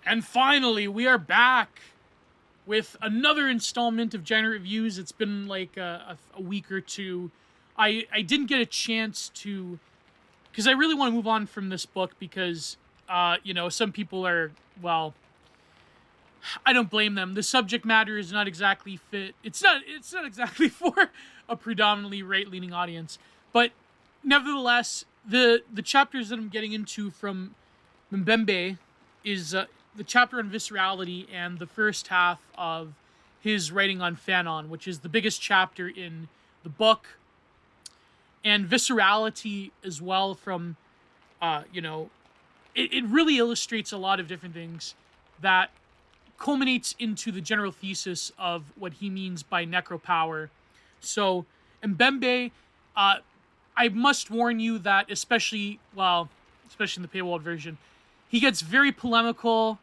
And finally, we are back with another installment of Giant Reviews. It's been like a week or two. I didn't get a chance to, because I really want to move on from this book because, some people are, well, I don't blame them. The subject matter is not exactly fit. It's not exactly for a predominantly right-leaning audience. But nevertheless, the chapters that I'm getting into from Mbembe is the chapter on viscerality and the first half of his writing on Fanon, which is the biggest chapter in the book. And viscerality as well from, it really illustrates a lot of different things that culminates into the general thesis of what he means by necropower. So, Mbembe, I must warn you that especially in the paywalled version, he gets very polemical.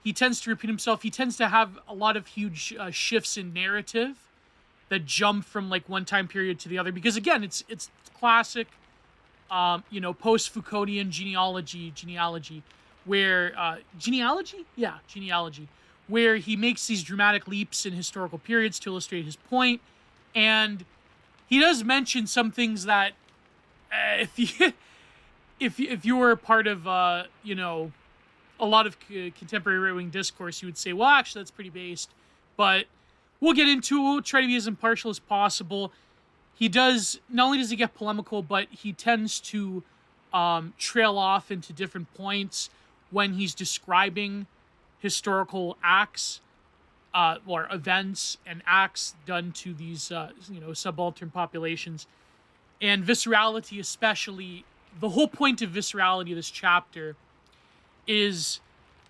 He tends to repeat himself. He tends to have a lot of huge shifts in narrative that jump from like one time period to the other. Because again, it's classic, post-Foucauldian genealogy, where genealogy, where he makes these dramatic leaps in historical periods to illustrate his point, and he does mention some things that, if you were a part of a lot of contemporary right-wing discourse, you would say, well, actually, that's pretty based. But we'll get into it. We'll try to be as impartial as possible. He does, not only does he get polemical, but he tends to trail off into different points when he's describing historical acts or events and acts done to these, subaltern populations. And viscerality especially, the whole point of viscerality, this chapter, is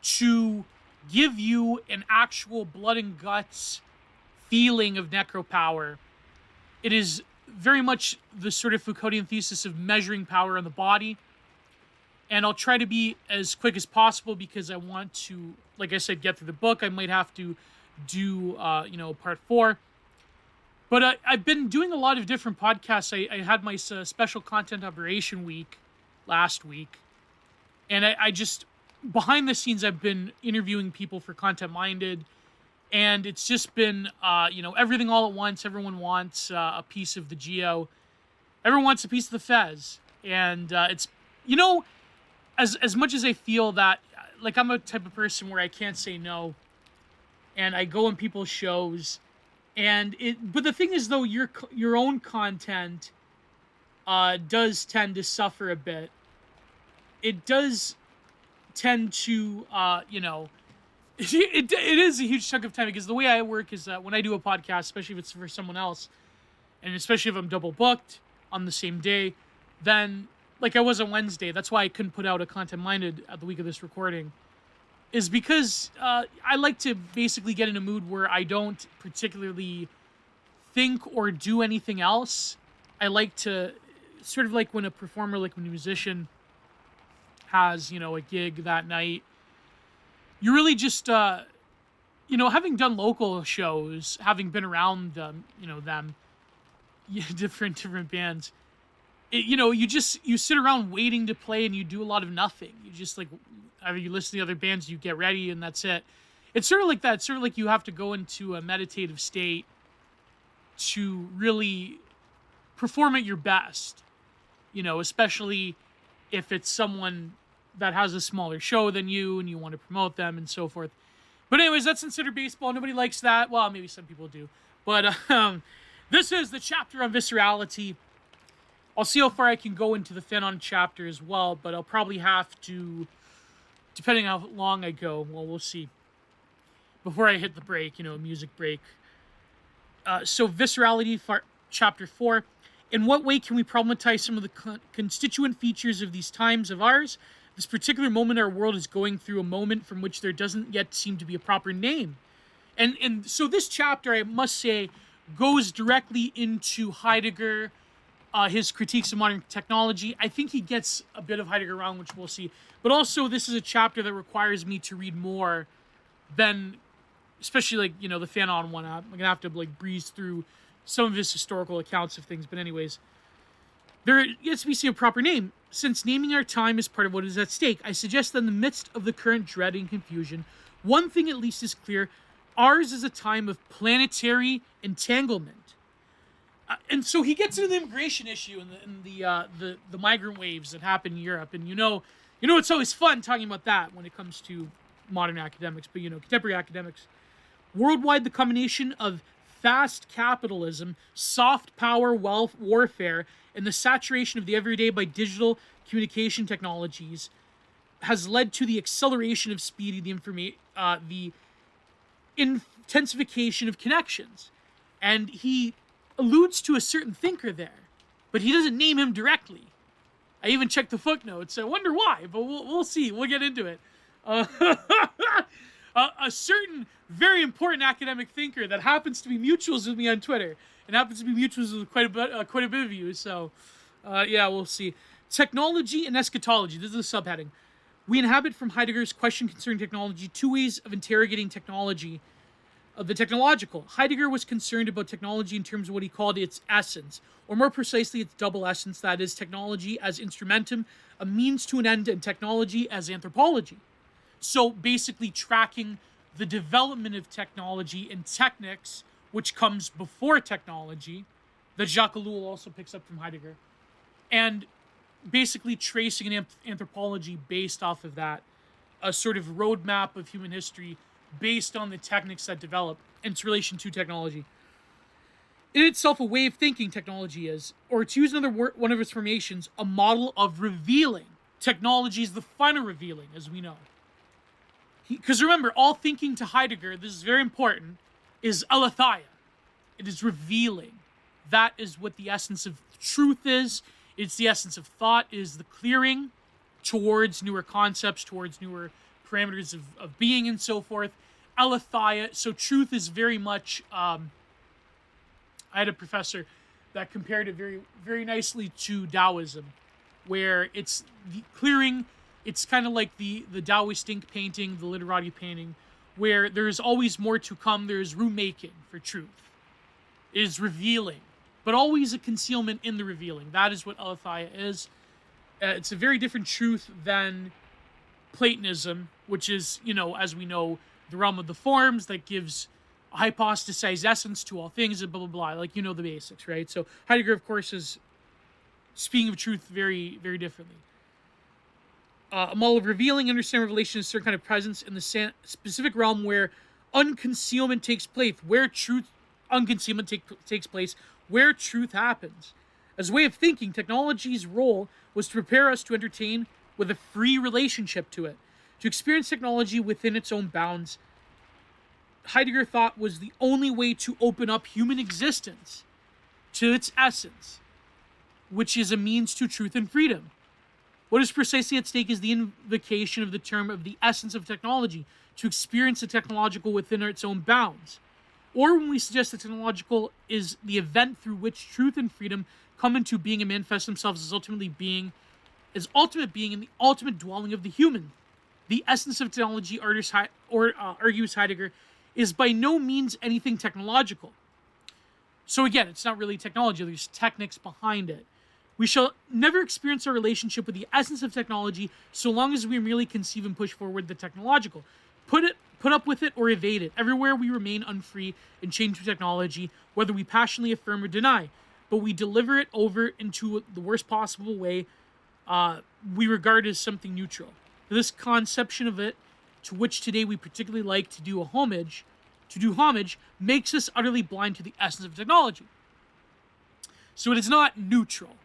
to give you an actual blood and guts feeling of necropower. It is very much the sort of Foucauldian thesis of measuring power in the body. And I'll try to be as quick as possible because I want to, like I said, get through the book. I might have to do, part 4. But I've been doing a lot of different podcasts. I had my special content operation week last week. And I just, behind the scenes, I've been interviewing people for Content Minded. And it's just been, everything all at once. Everyone wants a piece of the Geo. Everyone wants a piece of the Fez. And it's, as much as I feel that, like, I'm a type of person where I can't say no. And I go on people's shows. But the thing is, though, your own content does tend to suffer a bit. It does tend to, it is a huge chunk of time, because the way I work is that when I do a podcast, especially if it's for someone else, and especially if I'm double booked on the same day, then, like I was on Wednesday, that's why I couldn't put out a Content Minded at the week of this recording, is because I like to basically get in a mood where I don't particularly think or do anything else. I like to, sort of like when a performer, like when a musician has, a gig that night, you really just, having done local shows, having been around them, different bands, you sit around waiting to play and you do a lot of nothing. You just, like, either you listen to the other bands, you get ready, and that's it. It's sort of like that. It's sort of like you have to go into a meditative state to really perform at your best, especially if it's someone that has a smaller show than you and you want to promote them and so forth. But anyways, that's considered baseball. Nobody likes that. Well, maybe some people do. But this is the chapter on viscerality. I'll see how far I can go into the Fanon chapter as well, but I'll probably have to, depending on how long I go, well, we'll see. Before I hit the break, music break. So viscerality, chapter 4. In what way can we problematize some of the constituent features of these times of ours? This particular moment our world is going through, a moment from which there doesn't yet seem to be a proper name. And so this chapter, I must say, goes directly into Heidegger, his critiques of modern technology. I think he gets a bit of Heidegger wrong, which we'll see. But also, this is a chapter that requires me to read more than, especially, like, the Fanon one. I'm going to have to, like, breeze through some of his historical accounts of things. But anyways, there gets to be a proper name. since naming our time is part of what is at stake, I suggest that in the midst of the current dread and confusion, one thing at least is clear: ours is a time of planetary entanglement. And so he gets into the immigration issue and the migrant waves that happen in Europe, and it's always fun talking about that when it comes to modern academics, but contemporary academics. Worldwide, the combination of fast capitalism, soft power, wealth warfare, and the saturation of the everyday by digital communication technologies has led to the acceleration of speed, the intensification of connections. And he alludes to a certain thinker there, but he doesn't name him directly. I even checked the footnotes. I wonder why, but we'll see. We'll get into it. A certain very important academic thinker that happens to be mutuals with me on Twitter and happens to be mutuals with quite a bit of you. So, we'll see. Technology and eschatology. This is a subheading. We inhabit, from Heidegger's question concerning technology, two ways of interrogating technology. The technological. Heidegger was concerned about technology in terms of what he called its essence, or more precisely, its double essence, that is, technology as instrumentum, a means to an end, and technology as anthropology. So basically tracking the development of technology and technics, which comes before technology, that Jacques Ellul also picks up from Heidegger, and basically tracing an anthropology based off of that, a sort of roadmap of human history based on the techniques that develop and its relation to technology. In itself, a way of thinking technology is, or to use another one of its formations, a model of revealing. Technology is the final revealing, as we know. Because remember, all thinking to Heidegger, this is very important, is aletheia. It is revealing. That is what the essence of truth is. It's the essence of thought, is the clearing towards newer concepts, towards newer parameters of being and so forth. Aletheia. So truth is very much, I had a professor that compared it very, very nicely to Taoism, where it's the clearing. It's kind of like the Taoist ink painting, the literati painting, where there's always more to come. There's room making for truth. It is revealing, but always a concealment in the revealing. That is what aletheia is. It's a very different truth than Platonism, which is, as we know, the realm of the forms that gives a hypostasized essence to all things, and blah, blah, blah. Like, the basics, right? So Heidegger, of course, is speaking of truth very, very differently. A model of revealing, understand revelation is a certain kind of presence in the specific realm where unconcealment takes place, where unconcealment takes place, where truth happens. As a way of thinking, technology's role was to prepare us to entertain with a free relationship to it, to experience technology within its own bounds. Heidegger thought was the only way to open up human existence to its essence, which is a means to truth and freedom. What is precisely at stake is the invocation of the term of the essence of technology, to experience the technological within its own bounds. Or when we suggest that technological is the event through which truth and freedom come into being and manifest themselves as ultimate being in the ultimate dwelling of the human. The essence of technology, argues Heidegger, is by no means anything technological. So again, it's not really technology, there's techniques behind it. We shall never experience our relationship with the essence of technology so long as we merely conceive and push forward the technological. Put up with it or evade it. Everywhere we remain unfree and chained to technology, whether we passionately affirm or deny. But we deliver it over into the worst possible way we regard as something neutral. This conception of it, to which today we particularly like to do homage, makes us utterly blind to the essence of technology. So it is not neutral.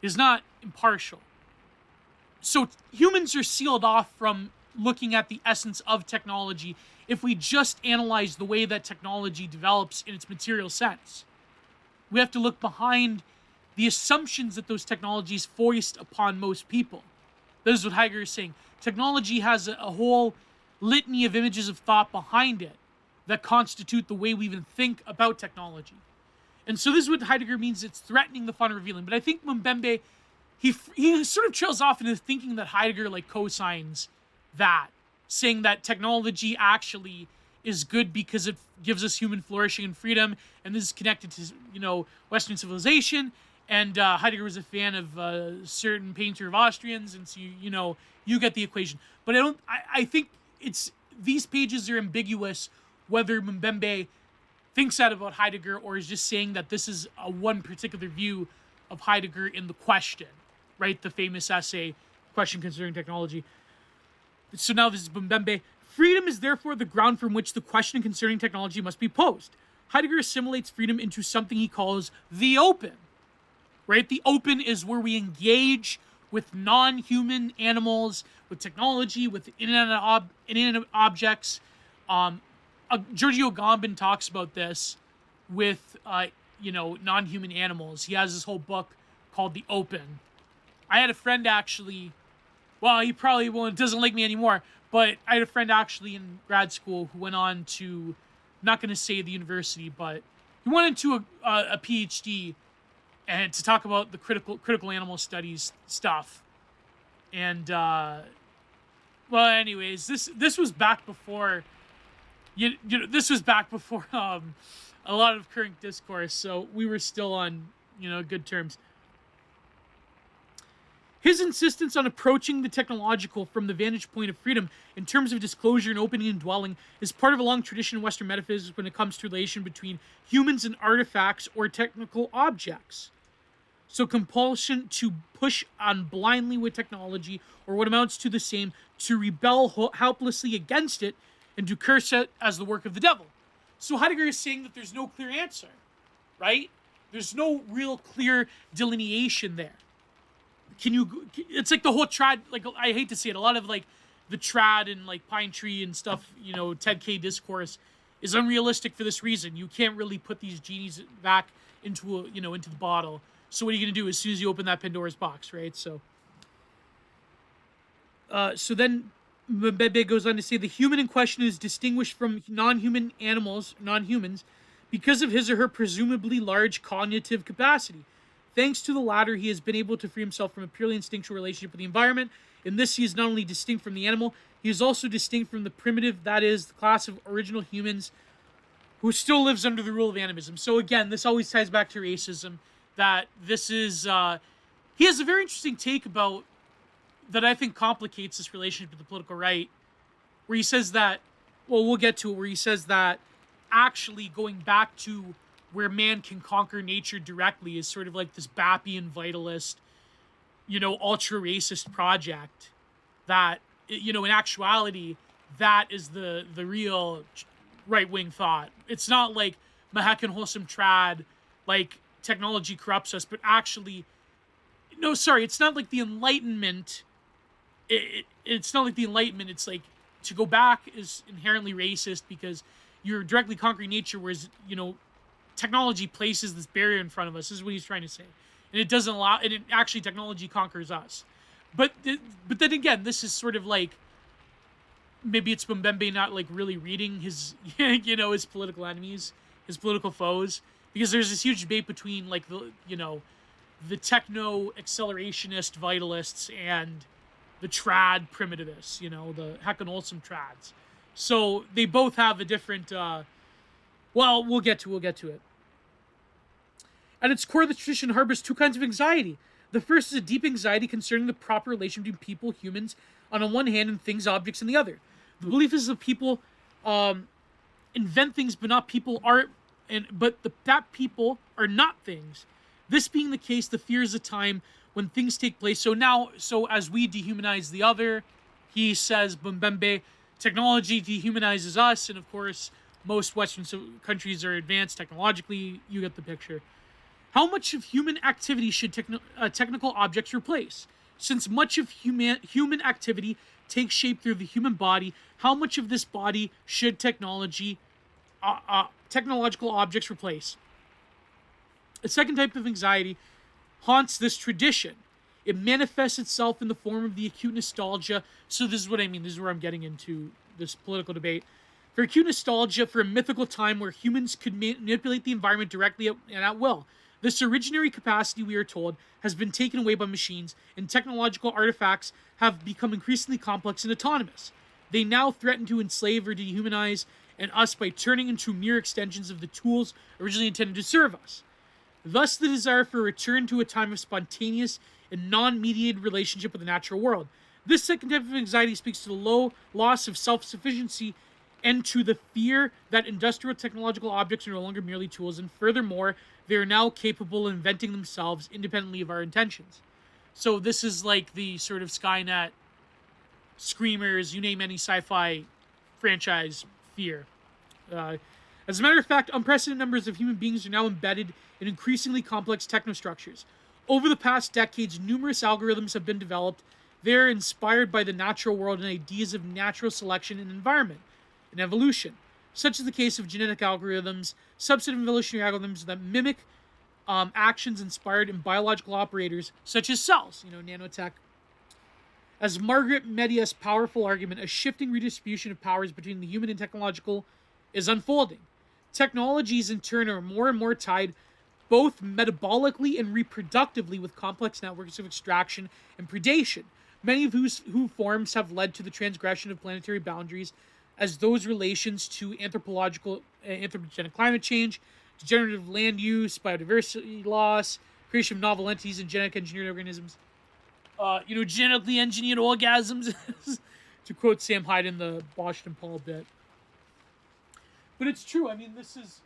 Is not impartial. So humans are sealed off from looking at the essence of technology if we just analyze the way that technology develops in its material sense. We have to look behind the assumptions that those technologies foist upon most people. That is what Heidegger is saying. Technology has a whole litany of images of thought behind it that constitute the way we even think about technology. And so this is what Heidegger means, it's threatening the fun revealing. But I think Mbembe, he sort of trails off into thinking that Heidegger co-signs that, saying that technology actually is good because it gives us human flourishing and freedom, and this is connected to, Western civilization, And Heidegger was a fan of a certain painter of Austrians, and so you get the equation. But I think these pages are ambiguous whether Mbembe thinks that about Heidegger or is just saying that this is one particular view of Heidegger in the question, right? The famous essay, Question Concerning Technology. So now this is Mbembe. Freedom is therefore the ground from which the question concerning technology must be posed. Heidegger assimilates freedom into something he calls the open, right? The open is where we engage with non-human animals, with technology, with inanimate objects. Giorgio Agamben talks about this with, non-human animals. He has this whole book called The Open. I had a friend actually, well, he probably doesn't like me anymore, but I had a friend actually in grad school who went on to, I'm not going to say the university, but he went into a PhD and to talk about the critical animal studies stuff. And, well, anyways, this was back before, this was back before a lot of current discourse, so we were still on, good terms. His insistence on approaching the technological from the vantage point of freedom in terms of disclosure and opening and dwelling is part of a long tradition in Western metaphysics when it comes to relation between humans and artifacts or technical objects. So compulsion to push on blindly with technology, or what amounts to the same, to rebel helplessly against it, and to curse it as the work of the devil. So Heidegger is saying that there's no clear answer, right? There's no real clear delineation there. It's like the whole trad, like, I hate to say it, a lot of like the trad and like Pine Tree and stuff, Ted K discourse is unrealistic for this reason. You can't really put these genies back into into the bottle. So what are you going to do as soon as you open that Pandora's box, right? So then Mbembe goes on to say the human in question is distinguished from non-humans, because of his or her presumably large cognitive capacity. Thanks to the latter, he has been able to free himself from a purely instinctual relationship with the environment. In this, he is not only distinct from the animal, he is also distinct from the primitive, that is, the class of original humans who still lives under the rule of animism. So again, this always ties back to racism, that this is... he has a very interesting take about... that I think complicates this relationship with the political right, where he says that... well, we'll get to it, where he says that actually going back to where man can conquer nature directly is sort of like this Bappian vitalist, ultra-racist project that, in actuality, that is the real right-wing thought. It's not like Mahek wholesome trad, like technology corrupts us, but actually, no, sorry, it's not like the Enlightenment. It's not like the Enlightenment. It's like to go back is inherently racist because you're directly conquering nature, whereas, technology places this barrier in front of us. This is what he's trying to say. And it doesn't allow, and it actually, technology conquers us. But then again, this is sort of like, maybe it's Mbembe not like really reading his, his political enemies, his political foes, because there's this huge debate between like the techno-accelerationist vitalists and the trad primitivists, the Heck and Olson trads. So they both have a different, well, we'll get to it. At its core, the tradition harbors two kinds of anxiety. The first is a deep anxiety concerning the proper relation between people, humans, on the one hand, and things, objects, on the other. The belief is that people invent things, but not people are, that people are not things. This being the case, the fear is a time when things take place. So as we dehumanize the other, he says, Mbembe, technology dehumanizes us, and of course, most Western countries are advanced technologically. You get the picture. How much of human activity should technical objects replace? Since much of human activity takes shape through the human body, how much of this body should technological objects replace? A second type of anxiety haunts this tradition. It manifests itself in the form of the acute nostalgia. So this is what I mean. This is where I'm getting into this political debate. For acute nostalgia for a mythical time where humans could manipulate the environment directly and at will. This originary capacity, we are told, has been taken away by machines, and technological artifacts have become increasingly complex and autonomous. They now threaten to enslave or dehumanize us by turning into mere extensions of the tools originally intended to serve us. thus the desire for a return to a time of spontaneous and non-mediated relationship with the natural world. This second type of anxiety speaks to the low loss of self-sufficiency and to the fear that industrial technological objects are no longer merely tools, and furthermore, they are now capable of inventing themselves independently of our intentions. So this is like the sort of Skynet, Screamers, you name any sci-fi franchise fear. As a matter of fact, unprecedented numbers of human beings are now embedded in increasingly complex technostructures. Over the past decades, numerous algorithms have been developed. They're inspired by the natural world and ideas of natural selection and environment and evolution. Such is the case of genetic algorithms, subset of evolutionary algorithms that mimic actions inspired in biological operators, such as cells, nanotech. As Margaret Media's powerful argument, a shifting redistribution of powers between the human and technological is unfolding. Technologies, in turn, are more and more tied both metabolically and reproductively with complex networks of extraction and predation, many of whose forms have led to the transgression of planetary boundaries, as those relations to anthropogenic climate change, degenerative land use, biodiversity loss, creation of novel entities and genetic engineered organisms, genetically engineered orgasms, to quote Sam Hyde in the Boston Paul bit. But it's true. I mean, this is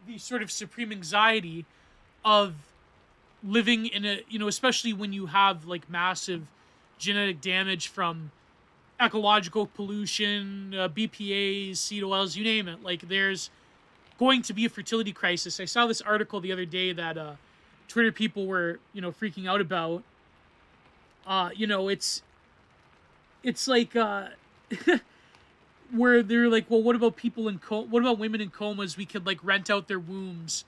the sort of supreme anxiety of living in a, especially when you have like massive genetic damage from ecological pollution, BPAs, seed oils, you name it. Like, there's going to be a fertility crisis. I saw this article the other day that Twitter people were, freaking out about. It's like where they're like, well, what about people what about women in comas? We could like rent out their wombs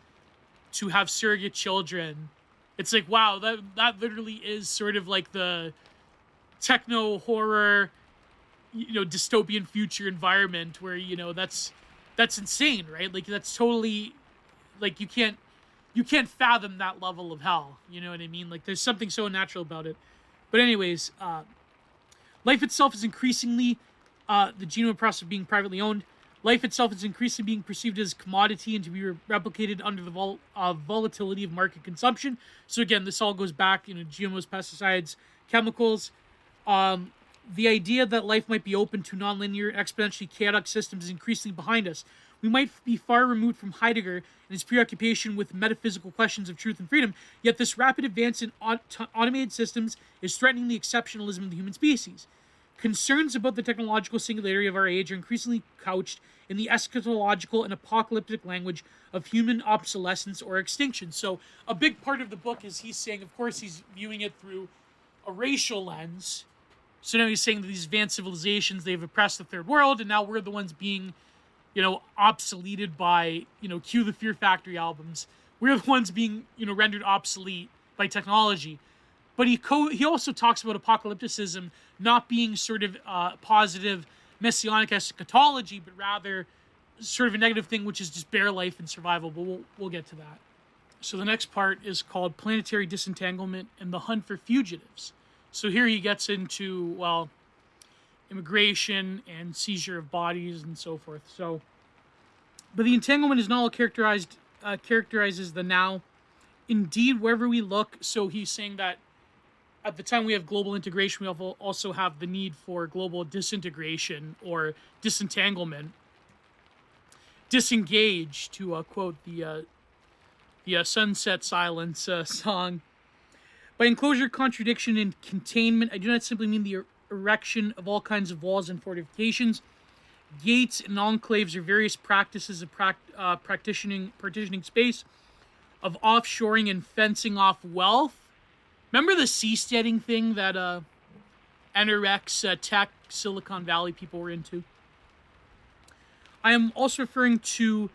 to have surrogate children. It's like, wow, that literally is sort of like the techno horror, dystopian future environment where, that's insane, right? Like, that's totally, like, you can't fathom that level of hell. You know what I mean? Like, there's something so unnatural about it. But anyways, life itself is increasingly, the genome process being privately owned, life itself is increasingly being perceived as commodity and to be replicated under the volatility of market consumption. So again, this all goes back, GMOs, pesticides, chemicals. The idea that life might be open to nonlinear, exponentially chaotic systems is increasingly behind us. We might be far removed from Heidegger and his preoccupation with metaphysical questions of truth and freedom, yet this rapid advance in automated systems is threatening the exceptionalism of the human species. Concerns about the technological singularity of our age are increasingly couched in the eschatological and apocalyptic language of human obsolescence or extinction. So a big part of the book is he's saying, of course, he's viewing it through a racial lens. So now he's saying that these advanced civilizations, they've oppressed the third world, and now we're the ones being, obsoleted by, cue the Fear Factory albums. We're the ones being, rendered obsolete by technology. But he also talks about apocalypticism not being sort of positive messianic eschatology, but rather sort of a negative thing, which is just bare life and survival. But we'll get to that. So the next part is called Planetary Disentanglement and the Hunt for Fugitives. So here he gets into, immigration and seizure of bodies and so forth. So, but the entanglement is not all characterizes the now. Indeed, wherever we look, so he's saying that at the time we have global integration, we also have the need for global disintegration or disentanglement. Disengage, to quote the Sunset Silence song. By enclosure, contradiction, and containment, I do not simply mean the erection of all kinds of walls and fortifications. Gates and enclaves are various practices of partitioning space, of offshoring and fencing off wealth. Remember the seasteading thing that NRX tech Silicon Valley people were into? I am also referring to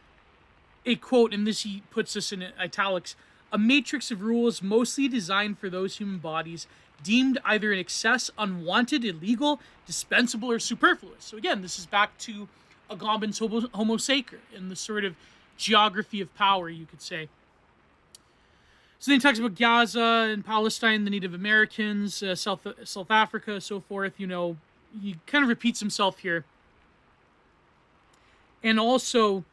a quote, and this he puts this in italics, a matrix of rules mostly designed for those human bodies deemed either in excess, unwanted, illegal, dispensable, or superfluous. So again, this is back to Agamben's Homo Sacer in the sort of geography of power, you could say. So then he talks about Gaza and Palestine, the Native Americans, South Africa, so forth. He kind of repeats himself here. And also,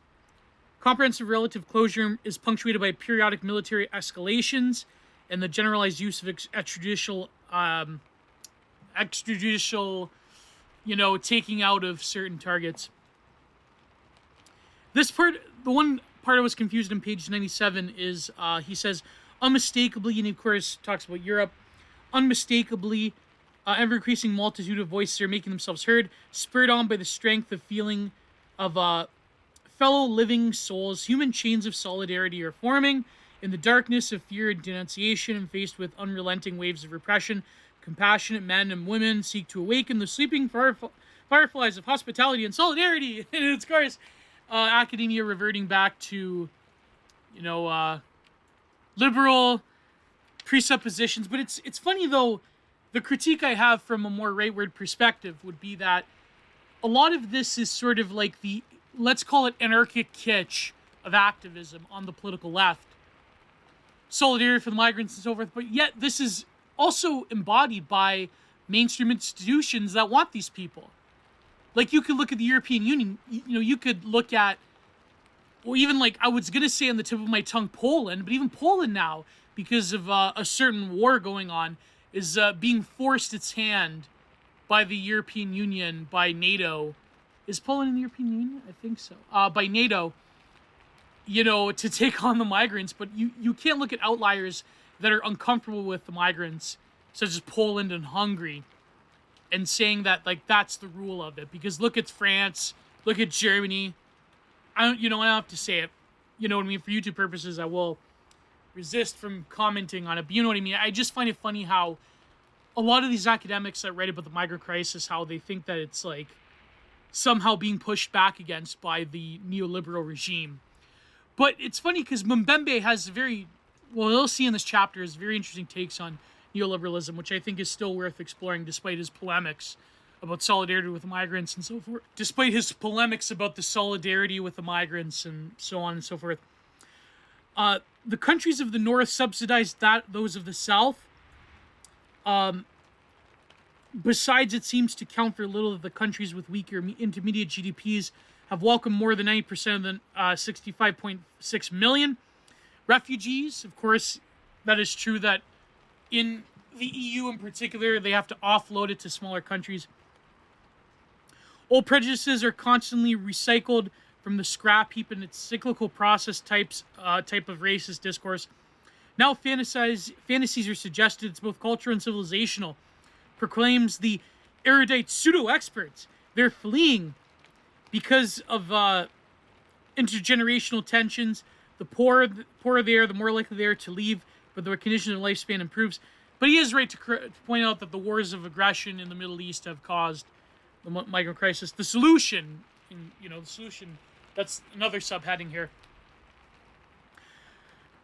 Comprehensive relative closure is punctuated by periodic military escalations and the generalized use of extrajudicial, taking out of certain targets. This part, the one part I was confused on page 97 is he says, unmistakably, and of course talks about Europe, unmistakably, ever-increasing multitude of voices are making themselves heard, spurred on by the strength of feeling of fellow living souls. Human chains of solidarity are forming. In the darkness of fear and denunciation, and faced with unrelenting waves of repression, compassionate men and women seek to awaken the sleeping fireflies of hospitality and solidarity. And it's, of course, academia reverting back to, liberal presuppositions. But it's funny, though, the critique I have from a more rightward perspective would be that a lot of this is sort of like the, let's call it anarchic kitsch of activism on the political left. Solidarity for the migrants and so forth, but yet this is also embodied by mainstream institutions that want these people. Like, you could look at the European Union, you could look at, well, even like, I was going to say on the tip of my tongue, Poland, but even Poland now, because of a certain war going on, is being forced its hand by the European Union, by NATO. Is Poland in the European Union? I think so. By NATO, to take on the migrants. But you can't look at outliers that are uncomfortable with the migrants, such as Poland and Hungary, and saying that, like, that's the rule of it. Because look at France, look at Germany. I don't have to say it. You know what I mean? For YouTube purposes, I will resist from commenting on it. But you know what I mean? I just find it funny how a lot of these academics that write about the migrant crisis, how they think that it's, like, somehow being pushed back against by the neoliberal regime. But it's funny because Mbembe has you'll see in this chapter, is very interesting takes on neoliberalism, which I think is still worth exploring despite his polemics about solidarity with the migrants and so forth. Despite his polemics about the solidarity with the migrants and so on and so forth. The countries of the North subsidize those of the South. Besides, it seems to count for little that the countries with weaker intermediate GDPs have welcomed more than 90% of the 65.6 million refugees. Of course, that is true that in the EU in particular, they have to offload it to smaller countries. Old prejudices are constantly recycled from the scrap heap in its cyclical process type of racist discourse. Now fantasies are suggested. It's both cultural and civilizational. Proclaims the erudite pseudo-experts. They're fleeing because of intergenerational tensions. The poorer they are, the more likely they are to leave, but their condition of lifespan improves. But he is right to point out that the wars of aggression in the Middle East have caused the migrant crisis. The solution, that's another subheading here.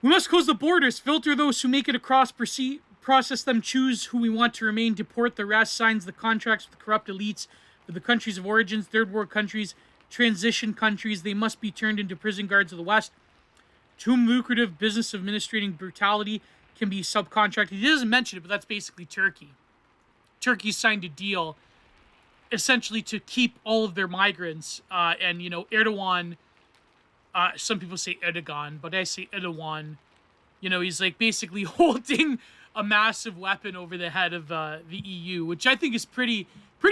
We must close the borders, filter those who make it across, process them, choose who we want to remain, deport the rest, signs the contracts with the corrupt elites for the countries of origins, third world countries, transition countries. They must be turned into prison guards of the West, to whom lucrative business of administrating brutality can be subcontracted. He doesn't mention it, but that's basically Turkey. Turkey signed a deal essentially to keep all of their migrants, and Erdogan, some people say Erdogan, but I say Erdogan, he's like basically holding a massive weapon over the head of the EU, which I think is pretty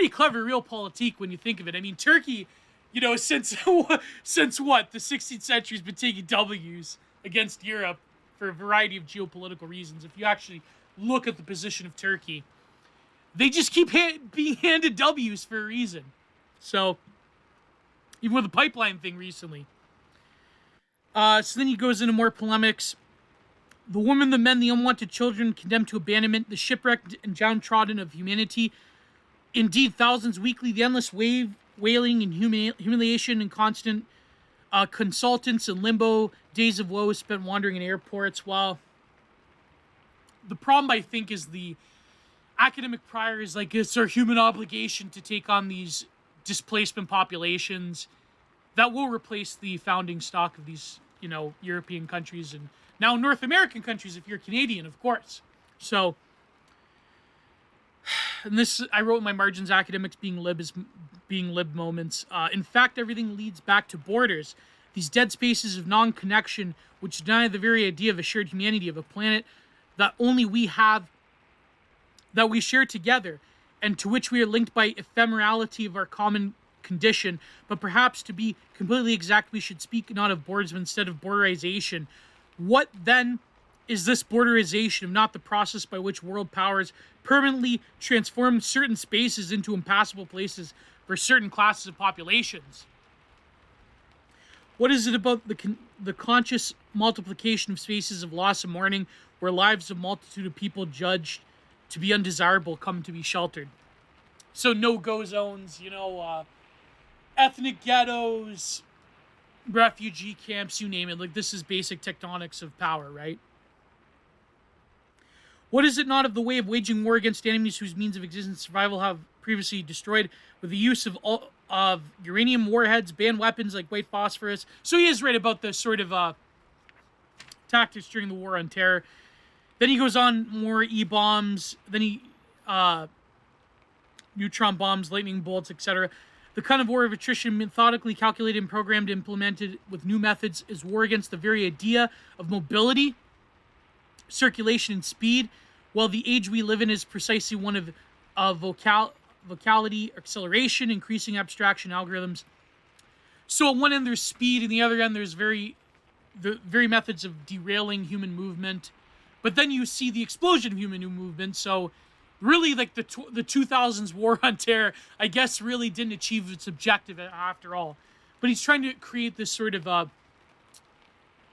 clever realpolitik when you think of it. I mean, Turkey, since what, the 16th century has been taking W's against Europe for a variety of geopolitical reasons. If you actually look at the position of Turkey, they just keep being handed W's for a reason. So, even with the pipeline thing recently. So then he goes into more polemics. The women, the men, the unwanted children, condemned to abandonment, the shipwrecked and downtrodden of humanity. Indeed, thousands weekly, the endless wailing and humiliation and constant consultants in limbo, days of woe spent wandering in airports. While the problem, I think, is the academic prior is like, it's our human obligation to take on these displacement populations that will replace the founding stock of these, European countries and now North American countries if you're Canadian, of course. So, and this, I wrote in my margins, academics being lib moments. In fact, everything leads back to borders. These dead spaces of non-connection, which deny the very idea of a shared humanity, of a planet that only we have, that we share together, and to which we are linked by ephemerality of our common condition. But perhaps, to be completely exact, we should speak not of borders, but instead of borderization. What then is this borderization, if not the process by which world powers permanently transform certain spaces into impassable places for certain classes of populations? What is it about the conscious multiplication of spaces of loss and mourning, where lives of multitude of people judged to be undesirable come to be sheltered? So no-go zones, ethnic ghettos, refugee camps, you name it. Like, this is basic tectonics of power, right? What is it not of the way of waging war against enemies whose means of existence and survival have previously destroyed, with the use of uranium warheads, banned weapons like white phosphorus? So he is right about the sort of tactics during the War on Terror. Then he goes on more E-bombs, then he neutron bombs, lightning bolts, etc. The kind of war of attrition, methodically calculated and programmed, implemented with new methods, is war against the very idea of mobility, circulation, and speed, while the age we live in is precisely one of vocality, acceleration, increasing abstraction, algorithms. So at one end there's speed, and the other end there's the very methods of derailing human movement. But then you see the explosion of human movement. So really, like, the 2000s War on Terror, I guess, really didn't achieve its objective after all. But he's trying to create this sort of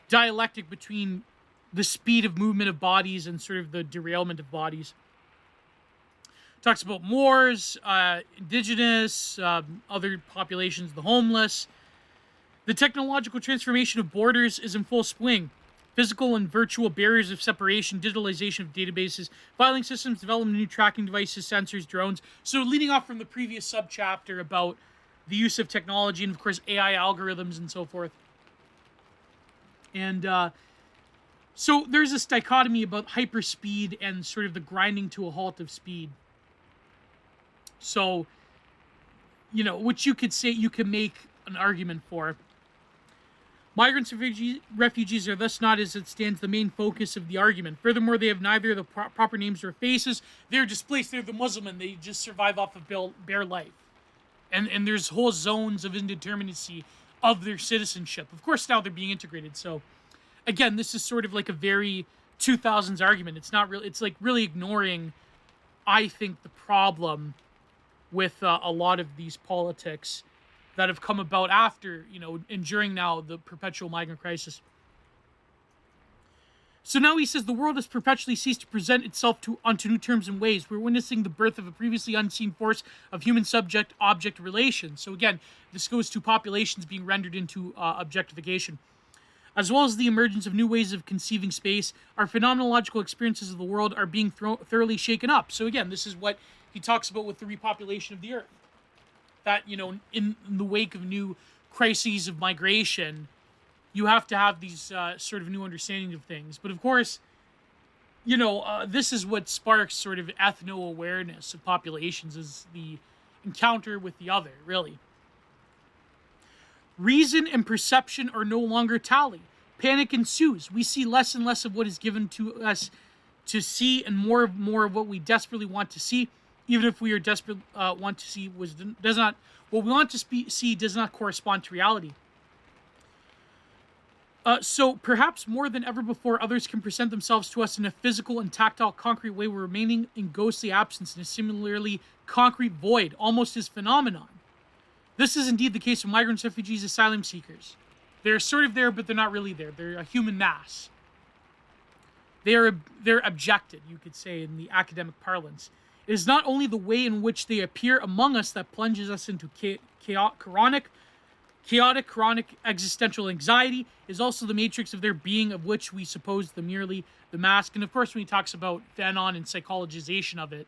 dialectic between the speed of movement of bodies and sort of the derailment of bodies. Talks about Moors, indigenous, other populations, the homeless. The technological transformation of borders is in full swing. Physical and virtual barriers of separation, digitalization of databases, filing systems, development of new tracking devices, sensors, drones. So leading off from the previous subchapter about the use of technology and, of course, AI algorithms and so forth. And so there's this dichotomy about hyperspeed and sort of the grinding to a halt of speed. So, which you could say, you can make an argument for. Migrants and refugees are thus not, as it stands, the main focus of the argument. Furthermore, they have neither the proper names or faces. They're displaced. They're the Muslim, and they just survive off of bare life. And there's whole zones of indeterminacy of their citizenship. Of course, now they're being integrated. So, again, this is sort of like a very 2000s argument. It's not really. It's like really ignoring, I think, the problem with a lot of these politics that have come about after, enduring now the perpetual migrant crisis. So now he says the world has perpetually ceased to present itself onto new terms and ways. We're witnessing the birth of a previously unseen force of human subject-object relations. So again, this goes to populations being rendered into objectification. As well as the emergence of new ways of conceiving space, our phenomenological experiences of the world are being thoroughly shaken up. So again, this is what he talks about with the repopulation of the Earth. That, in the wake of new crises of migration, you have to have these sort of new understandings of things. But of course, this is what sparks sort of ethno-awareness of populations, is the encounter with the other, really. Reason and perception are no longer tally. Panic ensues. We see less and less of what is given to us to see, and more of what we desperately want to see. Even if we are desperate, want to see what we want to see does not correspond to reality. So perhaps more than ever before, others can present themselves to us in a physical and tactile, concrete way. We're remaining in ghostly absence in a similarly concrete void, almost as phenomenon. This is indeed the case of migrants, refugees, asylum seekers. They're sort of there, but they're not really there. They're a human mass. They're objected, you could say, in the academic parlance. It is not only the way in which they appear among us that plunges us into chaotic, chronic existential anxiety. It is also the matrix of their being, of which we suppose merely the mask. And of course, when he talks about Fanon and psychologization of it,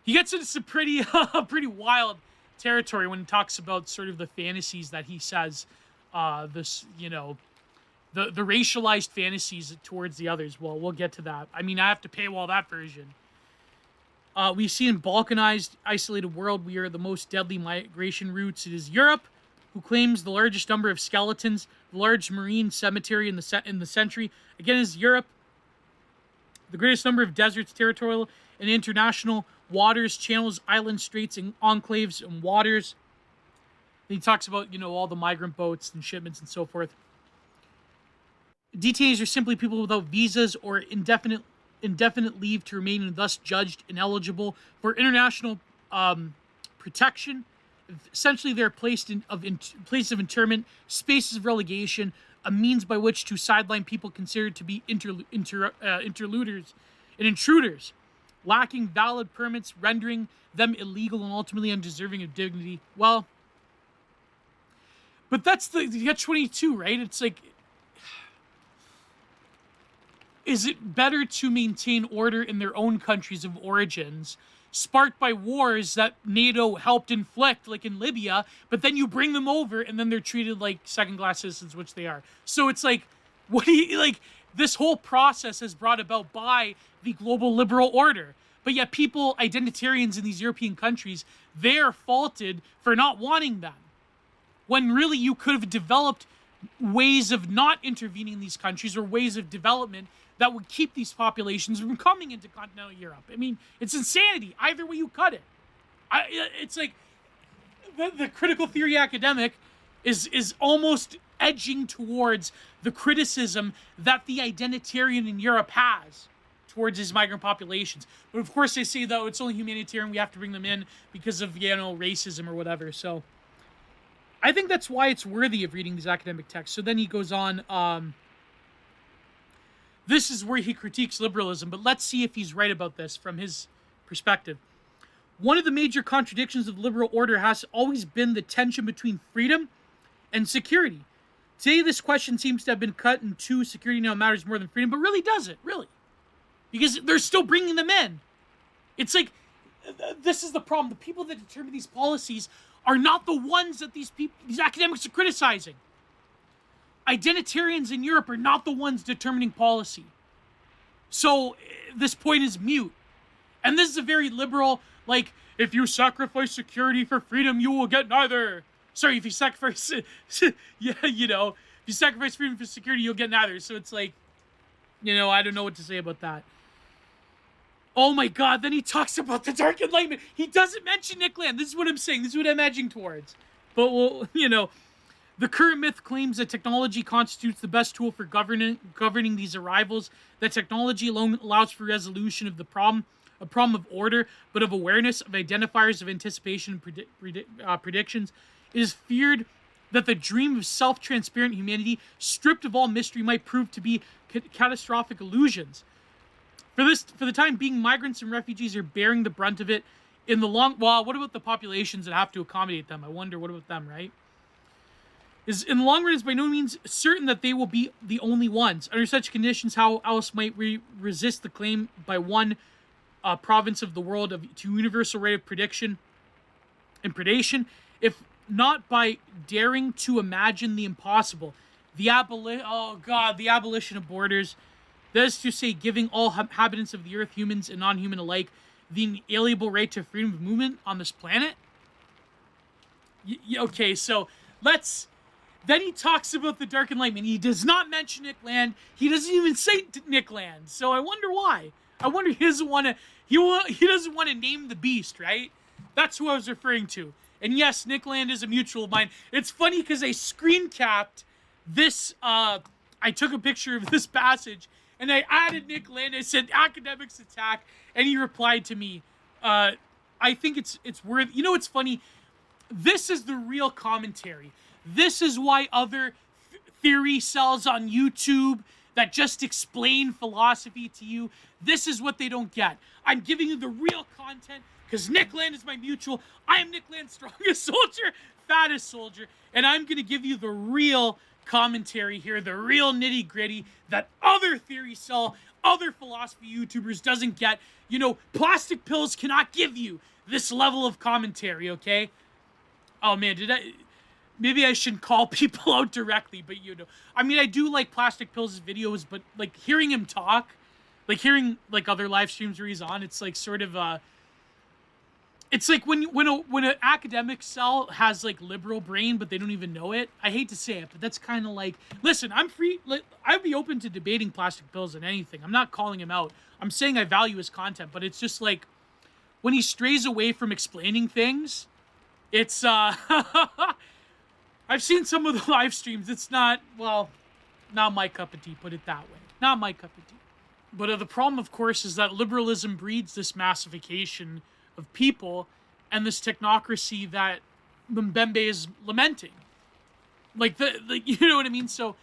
he gets into some pretty wild territory when he talks about sort of the fantasies that he says, the racialized fantasies towards the others. Well, we'll get to that. I mean, I have to paywall that version. We see in balkanized, isolated world, we are the most deadly migration routes. It is Europe, who claims the largest number of skeletons, the large marine cemetery in the century. Again, is Europe. The greatest number of deserts, territorial and international waters, channels, islands, straits, and enclaves and waters. Then he talks about, all the migrant boats and shipments and so forth. Detainees are simply people without visas or indefinite leave to remain and thus judged ineligible for international protection. Essentially, they're placed in places of internment, spaces of relegation, a means by which to sideline people considered to be interluders and intruders, lacking valid permits, rendering them illegal and ultimately undeserving of dignity. Well, but that's the catch-22, right? It's like, is it better to maintain order in their own countries of origins, sparked by wars that NATO helped inflict, like in Libya, but then you bring them over and then they're treated like second-class citizens, which they are. So it's like, this whole process is brought about by the global liberal order. But yet people, identitarians in these European countries, they're faulted for not wanting them. When really you could have developed ways of not intervening in these countries or ways of development that would keep these populations from coming into continental Europe. I mean, it's insanity. Either way you cut it. It's like the critical theory academic is almost edging towards the criticism that the identitarian in Europe has towards his migrant populations. But of course they say, though, it's only humanitarian, we have to bring them in because of, racism or whatever. So I think that's why it's worthy of reading these academic texts. So then he goes on, this is where he critiques liberalism, but let's see if he's right about this from his perspective. One of the major contradictions of the liberal order has always been the tension between freedom and security. Today, this question seems to have been cut in two. Security now matters more than freedom, but really does it, really? Because they're still bringing them in. It's like, this is the problem. The people that determine these policies are not the ones that these academics are criticizing. Identitarians in Europe are not the ones determining policy. So this point is mute. And this is a very liberal, like, if you sacrifice security for freedom, you will get neither. Sorry, if you sacrifice, if you sacrifice freedom for security, you'll get neither. So it's like, I don't know what to say about that. Oh my God, then he talks about the Dark Enlightenment. He doesn't mention Nick Land. This is what I'm saying. This is what I'm edging towards. But, well, the current myth claims that technology constitutes the best tool for governing these arrivals, that technology alone allows for resolution of the problem, a problem of order, but of awareness, of identifiers, of anticipation, and predictions. It is feared that the dream of self-transparent humanity, stripped of all mystery, might prove to be catastrophic illusions. For the time being, migrants and refugees are bearing the brunt of it. In the long, well, what about the populations that have to accommodate them? I wonder, what about them, right? In the long run, it's by no means certain that they will be the only ones. Under such conditions, how else might we resist the claim by one province of the world to universal right of prediction and predation, if not by daring to imagine the impossible, the abolition of borders, that is to say, giving all inhabitants of the earth, humans and non-human alike, the inalienable right to freedom of movement on this planet? Okay, so let's... Then he talks about the Dark Enlightenment. He does not mention Nick Land. He doesn't even say Nick Land. So I wonder why. I wonder he doesn't want to... He doesn't want to name the beast, right? That's who I was referring to. And yes, Nick Land is a mutual of mine. It's funny because I screen capped this... I took a picture of this passage, and I added Nick Land. I said, academics attack, and he replied to me. I think it's worth... it's funny? This is the real commentary. This is why other theory cells on YouTube that just explain philosophy to you, this is what they don't get. I'm giving you the real content because Nick Land is my mutual. I am Nick Land's strongest soldier, fattest soldier, and I'm going to give you the real commentary here, the real nitty-gritty that other theory cell, other philosophy YouTubers doesn't get. Plastic pills cannot give you this level of commentary, okay? Oh, man, maybe I shouldn't call people out directly, but I mean, I do like Plastic Pills' videos, but like hearing him talk, like hearing like other live streams where he's on, it's like sort of It's like when an academic cell has like liberal brain, but they don't even know it. I hate to say it, but that's kind of like, listen, I'm free. Like, I'd be open to debating plastic pills and anything. I'm not calling him out. I'm saying I value his content, but it's just like when he strays away from explaining things, it's I've seen some of the live streams. It's not my cup of tea. Put it that way. Not my cup of tea. But the problem, of course, is that liberalism breeds this massification of people and this technocracy that Mbembe is lamenting. Like you know what I mean? So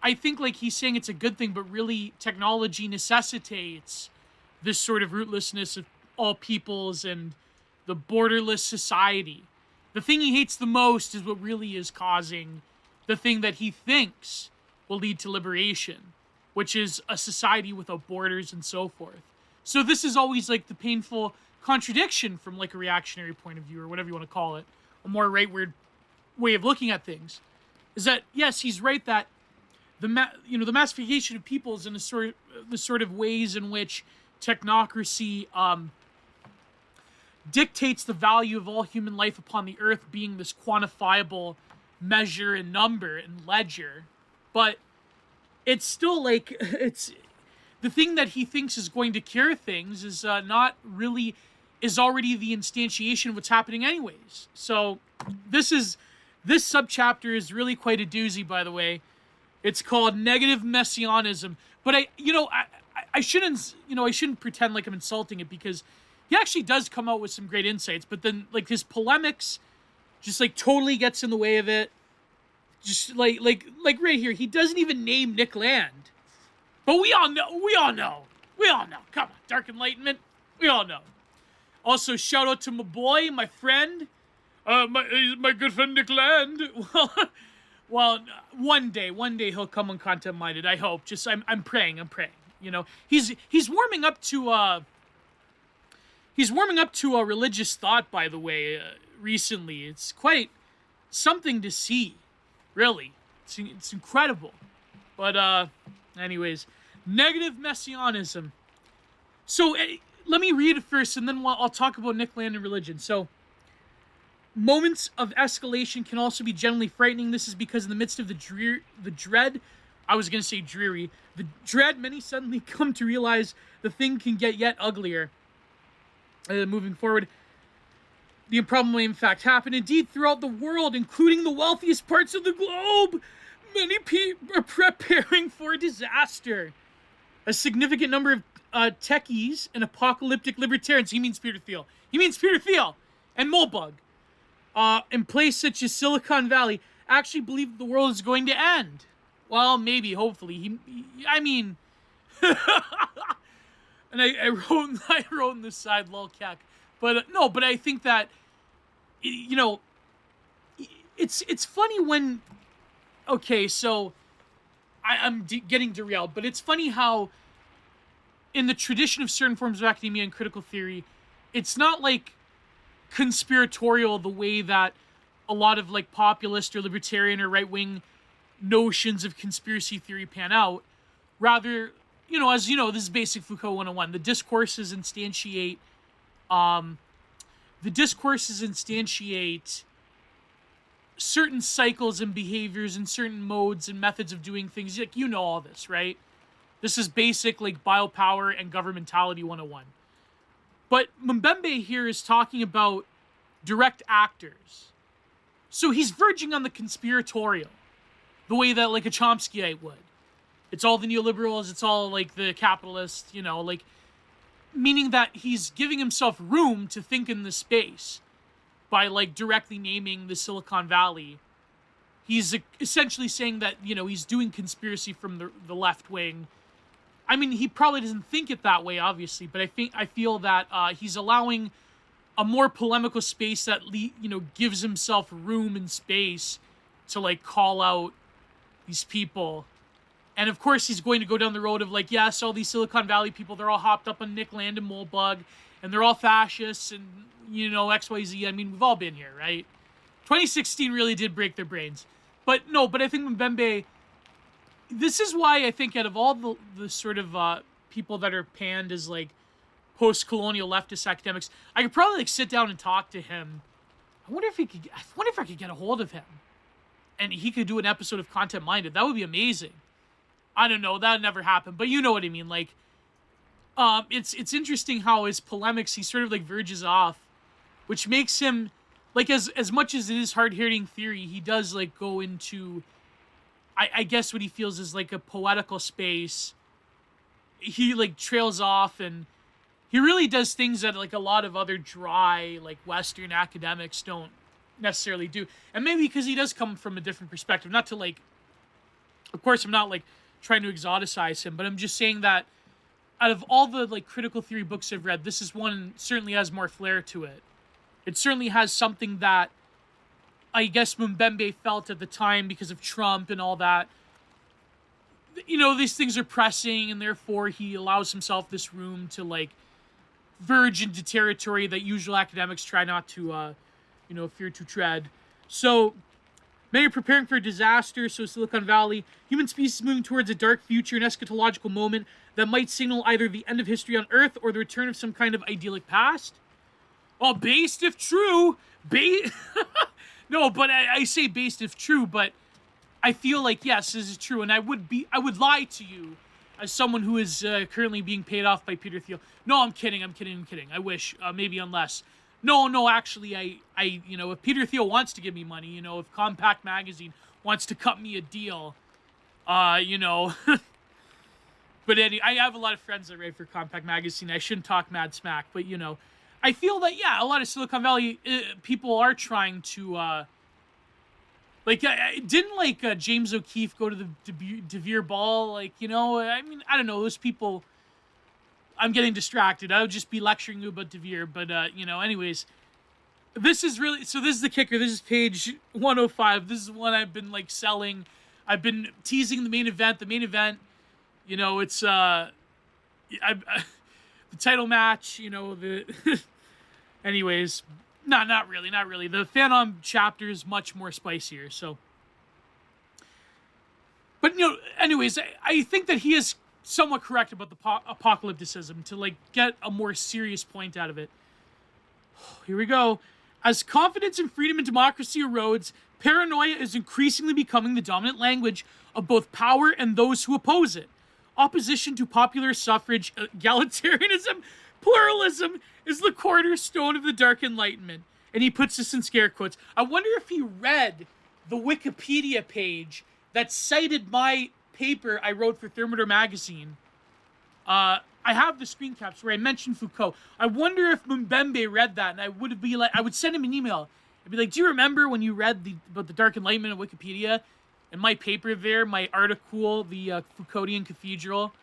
I think like he's saying it's a good thing, but really technology necessitates this sort of rootlessness of all peoples and the borderless society. The thing he hates the most is what really is causing the thing that he thinks will lead to liberation, which is a society without borders and so forth. So this is always like the painful contradiction from like a reactionary point of view, or whatever you want to call it, a more rightward way of looking at things, is that yes, he's right that the massification of peoples and the sort of ways in which technocracy dictates the value of all human life upon the earth being this quantifiable measure and number and ledger, but it's still like it's the thing that he thinks is going to cure things is not really is already the instantiation of what's happening anyways. So this subchapter is really quite a doozy, by the way. It's called Negative Messianism. But I shouldn't pretend like I'm insulting it, because he actually does come out with some great insights, but then like his polemics just like totally gets in the way of it. Just like right here, he doesn't even name Nick Land. But we all know. Come on, Dark Enlightenment. We all know. Also, shout out to my boy, my friend, my good friend Nick Land. Well, one day he'll come on Content Minded. I hope. Just I'm praying. You know, he's warming up to a religious thought, by the way. Recently, it's quite something to see. Really, it's incredible. But anyways, Negative Messianism. So let me read it first, and then I'll talk about Nick Land and religion. So, moments of escalation can also be generally frightening. This is because in the midst of the dread, many suddenly come to realize the thing can get yet uglier. Moving forward, the improbable may in fact happen. Indeed, throughout the world, including the wealthiest parts of the globe, many people are preparing for disaster. A significant number of techies and apocalyptic libertarians, he means Peter Thiel, and Molbug, in places such as Silicon Valley, actually believe the world is going to end. Well, maybe, hopefully. I mean, and I wrote on this side, lol, cack. But no, but I think that, you know, it's funny when, okay, so I'm getting derailed, but it's funny how in the tradition of certain forms of academia and critical theory, it's not like conspiratorial the way that a lot of like populist or libertarian or right-wing notions of conspiracy theory pan out. Rather, you know, as you know, this is basic Foucault 101. The discourses instantiate certain cycles and behaviors and certain modes and methods of doing things. Like, you know all this, right? This is basic like biopower and governmentality 101. But Mbembe here is talking about direct actors. So he's verging on the conspiratorial, the way that like a Chomskyite would. It's all the neoliberals, it's all like the capitalists, you know, like, meaning that he's giving himself room to think in this space by like directly naming the Silicon Valley. He's essentially saying that, you know, he's doing conspiracy from the left wing. I mean, he probably doesn't think it that way, obviously, but I feel that he's allowing a more polemical space that gives himself room and space to like call out these people. And of course, he's going to go down the road of like, yes, all these Silicon Valley people, they're all hopped up on Nick Land and Molbug, and they're all fascists and, you know, XYZ. I mean, we've all been here, right? 2016 really did break their brains. But I think Mbembe, this is why I think out of all the sort of people that are panned as like post-colonial leftist academics. I could probably like sit down and talk to him. I wonder if I could get a hold of him, and he could do an episode of Content Minded. That would be amazing. I don't know, that would never happen, but you know what I mean. Like, it's interesting how his polemics, he sort of like verges off, which makes him like, as much as it is hard-hitting theory, he does like go into, I guess what he feels is like a poetical space. He like trails off, and he really does things that like a lot of other dry like Western academics don't necessarily do. And maybe because he does come from a different perspective, not to like, of course I'm not like trying to exoticize him, but I'm just saying that out of all the like critical theory books I've read, this is one certainly has more flair to it. It certainly has something that I guess Mbembe felt at the time because of Trump and all that. You know, these things are pressing, and therefore he allows himself this room to like verge into territory that usual academics try not to, fear to tread. So, many are preparing for a disaster, so Silicon Valley. Human species is moving towards a dark future, an eschatological moment that might signal either the end of history on Earth or the return of some kind of idyllic past. Well, based if true. No, but I say based if true, but I feel like, yes, this is true, and I would lie to you as someone who is currently being paid off by Peter Thiel. No, I'm kidding. I wish, maybe unless. No, actually, I if Peter Thiel wants to give me money, if Compact Magazine wants to cut me a deal, But I have a lot of friends that write for Compact Magazine. I shouldn't talk mad smack, but, I feel that, yeah, a lot of Silicon Valley people are trying to, didn't, James O'Keefe go to the De Vere Ball? I don't know, those people... I'm getting distracted. I would just be lecturing you about De Vere, but, anyways. This is the kicker. This is page 105. This is one I've been, selling. I've been teasing the main event. The main event, it's, the title match, anyways. Not really. The Phantom chapter is much more spicier, so. But, anyways, I think that he is somewhat correct about the apocalypticism to get a more serious point out of it. Here we go. As confidence in freedom and democracy erodes, paranoia is increasingly becoming the dominant language of both power and those who oppose it. Opposition to popular suffrage, egalitarianism, pluralism is the cornerstone of the Dark Enlightenment. And he puts this in scare quotes. I wonder if he read the Wikipedia page that cited my paper I wrote for Thermometer Magazine. I have the screen caps where I mentioned Foucault. I wonder if Mbembe read that, and I would send him an email. I'd be like, do you remember when you read about the Dark Enlightenment on Wikipedia? And my paper there, my article, the Foucauldian Cathedral,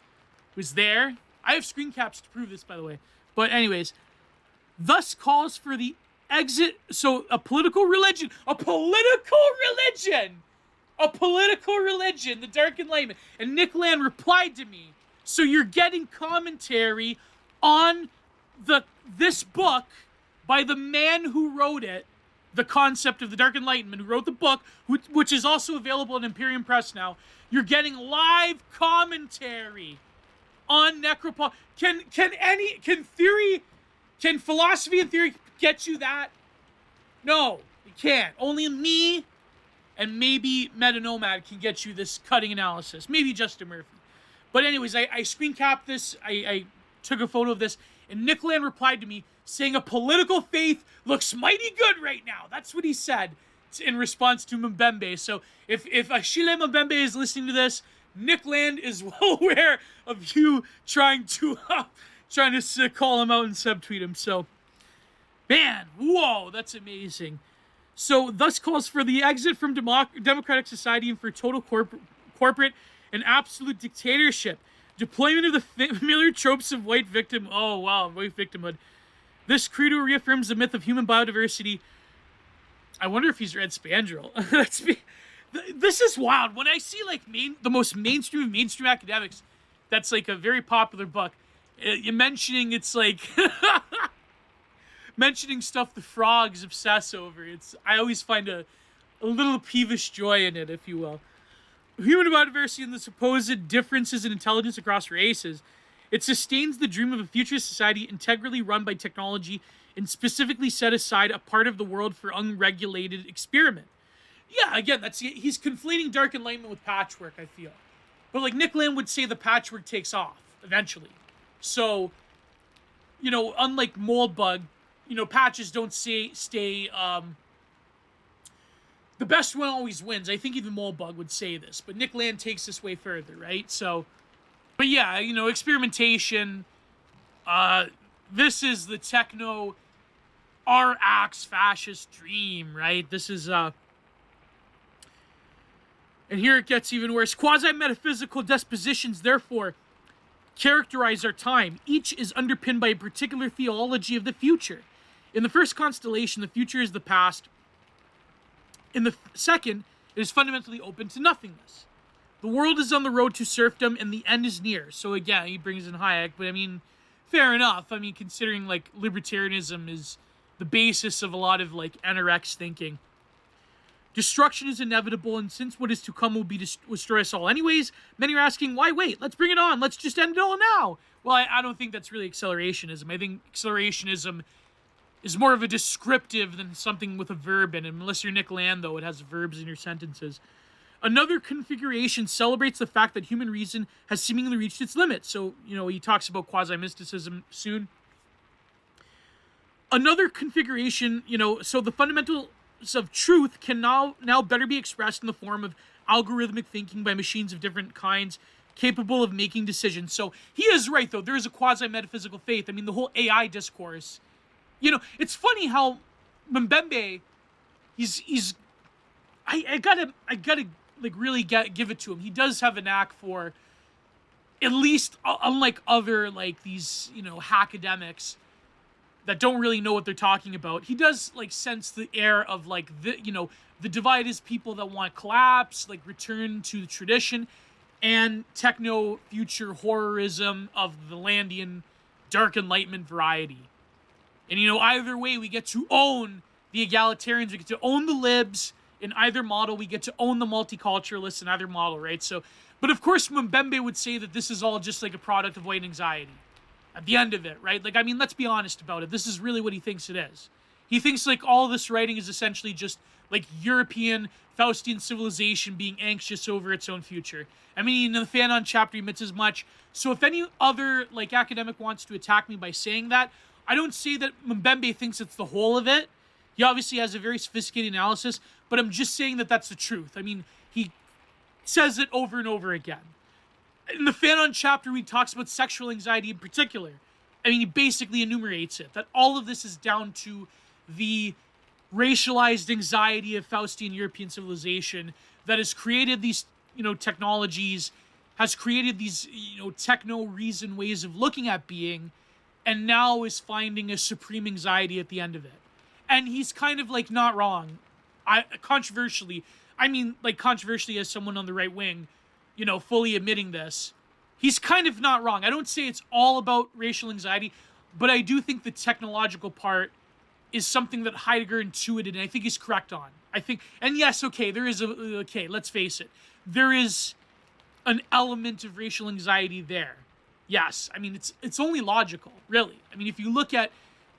was there. I have screen caps to prove this, by the way. But anyways, thus calls for the exit. So a political religion, the Dark Enlightenment. And Nick Land replied to me, so you're getting commentary on this book by the man who wrote it, the concept of the Dark Enlightenment, who wrote the book, which is also available in Imperium Press now. You're getting live commentary on Necropolitics. Can philosophy and theory get you that? No, it can't. Only me and maybe Metanomad can get you this cutting analysis. Maybe Justin Murphy. But anyways, I screen capped this. I took a photo of this, and Nick Land replied to me saying a political faith looks mighty good right now. That's what he said in response to Mbembe. So if Achille Mbembe is listening to this, Nick Land is well aware of you trying to call him out and subtweet him. So, man, whoa, that's amazing. So, thus calls for the exit from democratic society and for total corporate and absolute dictatorship. Deployment of the familiar tropes of white victimhood. This credo reaffirms the myth of human biodiversity. I wonder if he's read Spandrel. This is wild. When I see the most mainstream of mainstream academics, that's a very popular book. You're mentioning it's mentioning stuff the frogs obsess over. I always find a little peevish joy in it, if you will. Human biodiversity and the supposed differences in intelligence across races. It sustains the dream of a future society integrally run by technology and specifically set aside a part of the world for unregulated experiment. Yeah, again, he's conflating dark enlightenment with patchwork, I feel. But like Nick Land would say the patchwork takes off eventually. So, unlike Moldbug, patches don't stay the best one always wins. I think even Moldbug would say this, but Nick Land takes this way further, right? So, but yeah, experimentation. This is the techno R-axe fascist dream, right? This is and here it gets even worse. Quasi-metaphysical dispositions, therefore, characterize our time. Each is underpinned by a particular theology of the future. In the first constellation, the future is the past. In the second, it is fundamentally open to nothingness. The world is on the road to serfdom, and the end is near. So again, he brings in Hayek, but I mean, fair enough. I mean, considering like libertarianism is the basis of a lot of like NRX thinking. Destruction is inevitable, and since what is to come will be destroy us all anyways, many are asking, why wait? Let's bring it on. Let's just end it all now. Well, I don't think that's really accelerationism. I think accelerationism is more of a descriptive than something with a verb in it. Unless you're Nick Land, though, it has verbs in your sentences. Another configuration celebrates the fact that human reason has seemingly reached its limit. So, he talks about quasi-mysticism soon. Another configuration, so the fundamentals of truth can now better be expressed in the form of algorithmic thinking by machines of different kinds capable of making decisions. So he is right, though. There is a quasi-metaphysical faith. I mean, the whole AI discourse. It's funny how Mbembe, I gotta like really give it to him. He does have a knack for, at least unlike other like these hackademics that don't really know what they're talking about. He does like sense the air of like the divide is people that want collapse, like return to the tradition, and techno future horrorism of the Landian dark enlightenment variety. And either way, we get to own the egalitarians, we get to own the libs in either model, we get to own the multiculturalists in either model, right? So, but of course, Mbembe would say that this is all just like a product of white anxiety at the end of it, right? Like, I mean, let's be honest about it. This is really what he thinks it is. He thinks like all this writing is essentially just like European Faustian civilization being anxious over its own future. I mean, the Fanon chapter admits as much. So if any other like academic wants to attack me by saying that, I don't say that Mbembe thinks it's the whole of it. He obviously has a very sophisticated analysis, but I'm just saying that that's the truth. I mean, he says it over and over again. In the Fanon chapter, he talks about sexual anxiety in particular. I mean, he basically enumerates it, that all of this is down to the racialized anxiety of Faustian European civilization that has created these, technologies, has created these, techno-reason ways of looking at being, and now is finding a supreme anxiety at the end of it. And he's kind of like not wrong. Controversially as someone on the right wing, fully admitting this, he's kind of not wrong. I don't say it's all about racial anxiety, but I do think the technological part is something that Heidegger intuited, and I think he's correct on. I think, and yes, okay, let's face it. There is an element of racial anxiety there. Yes, I mean, it's only logical, really. I mean, if you look at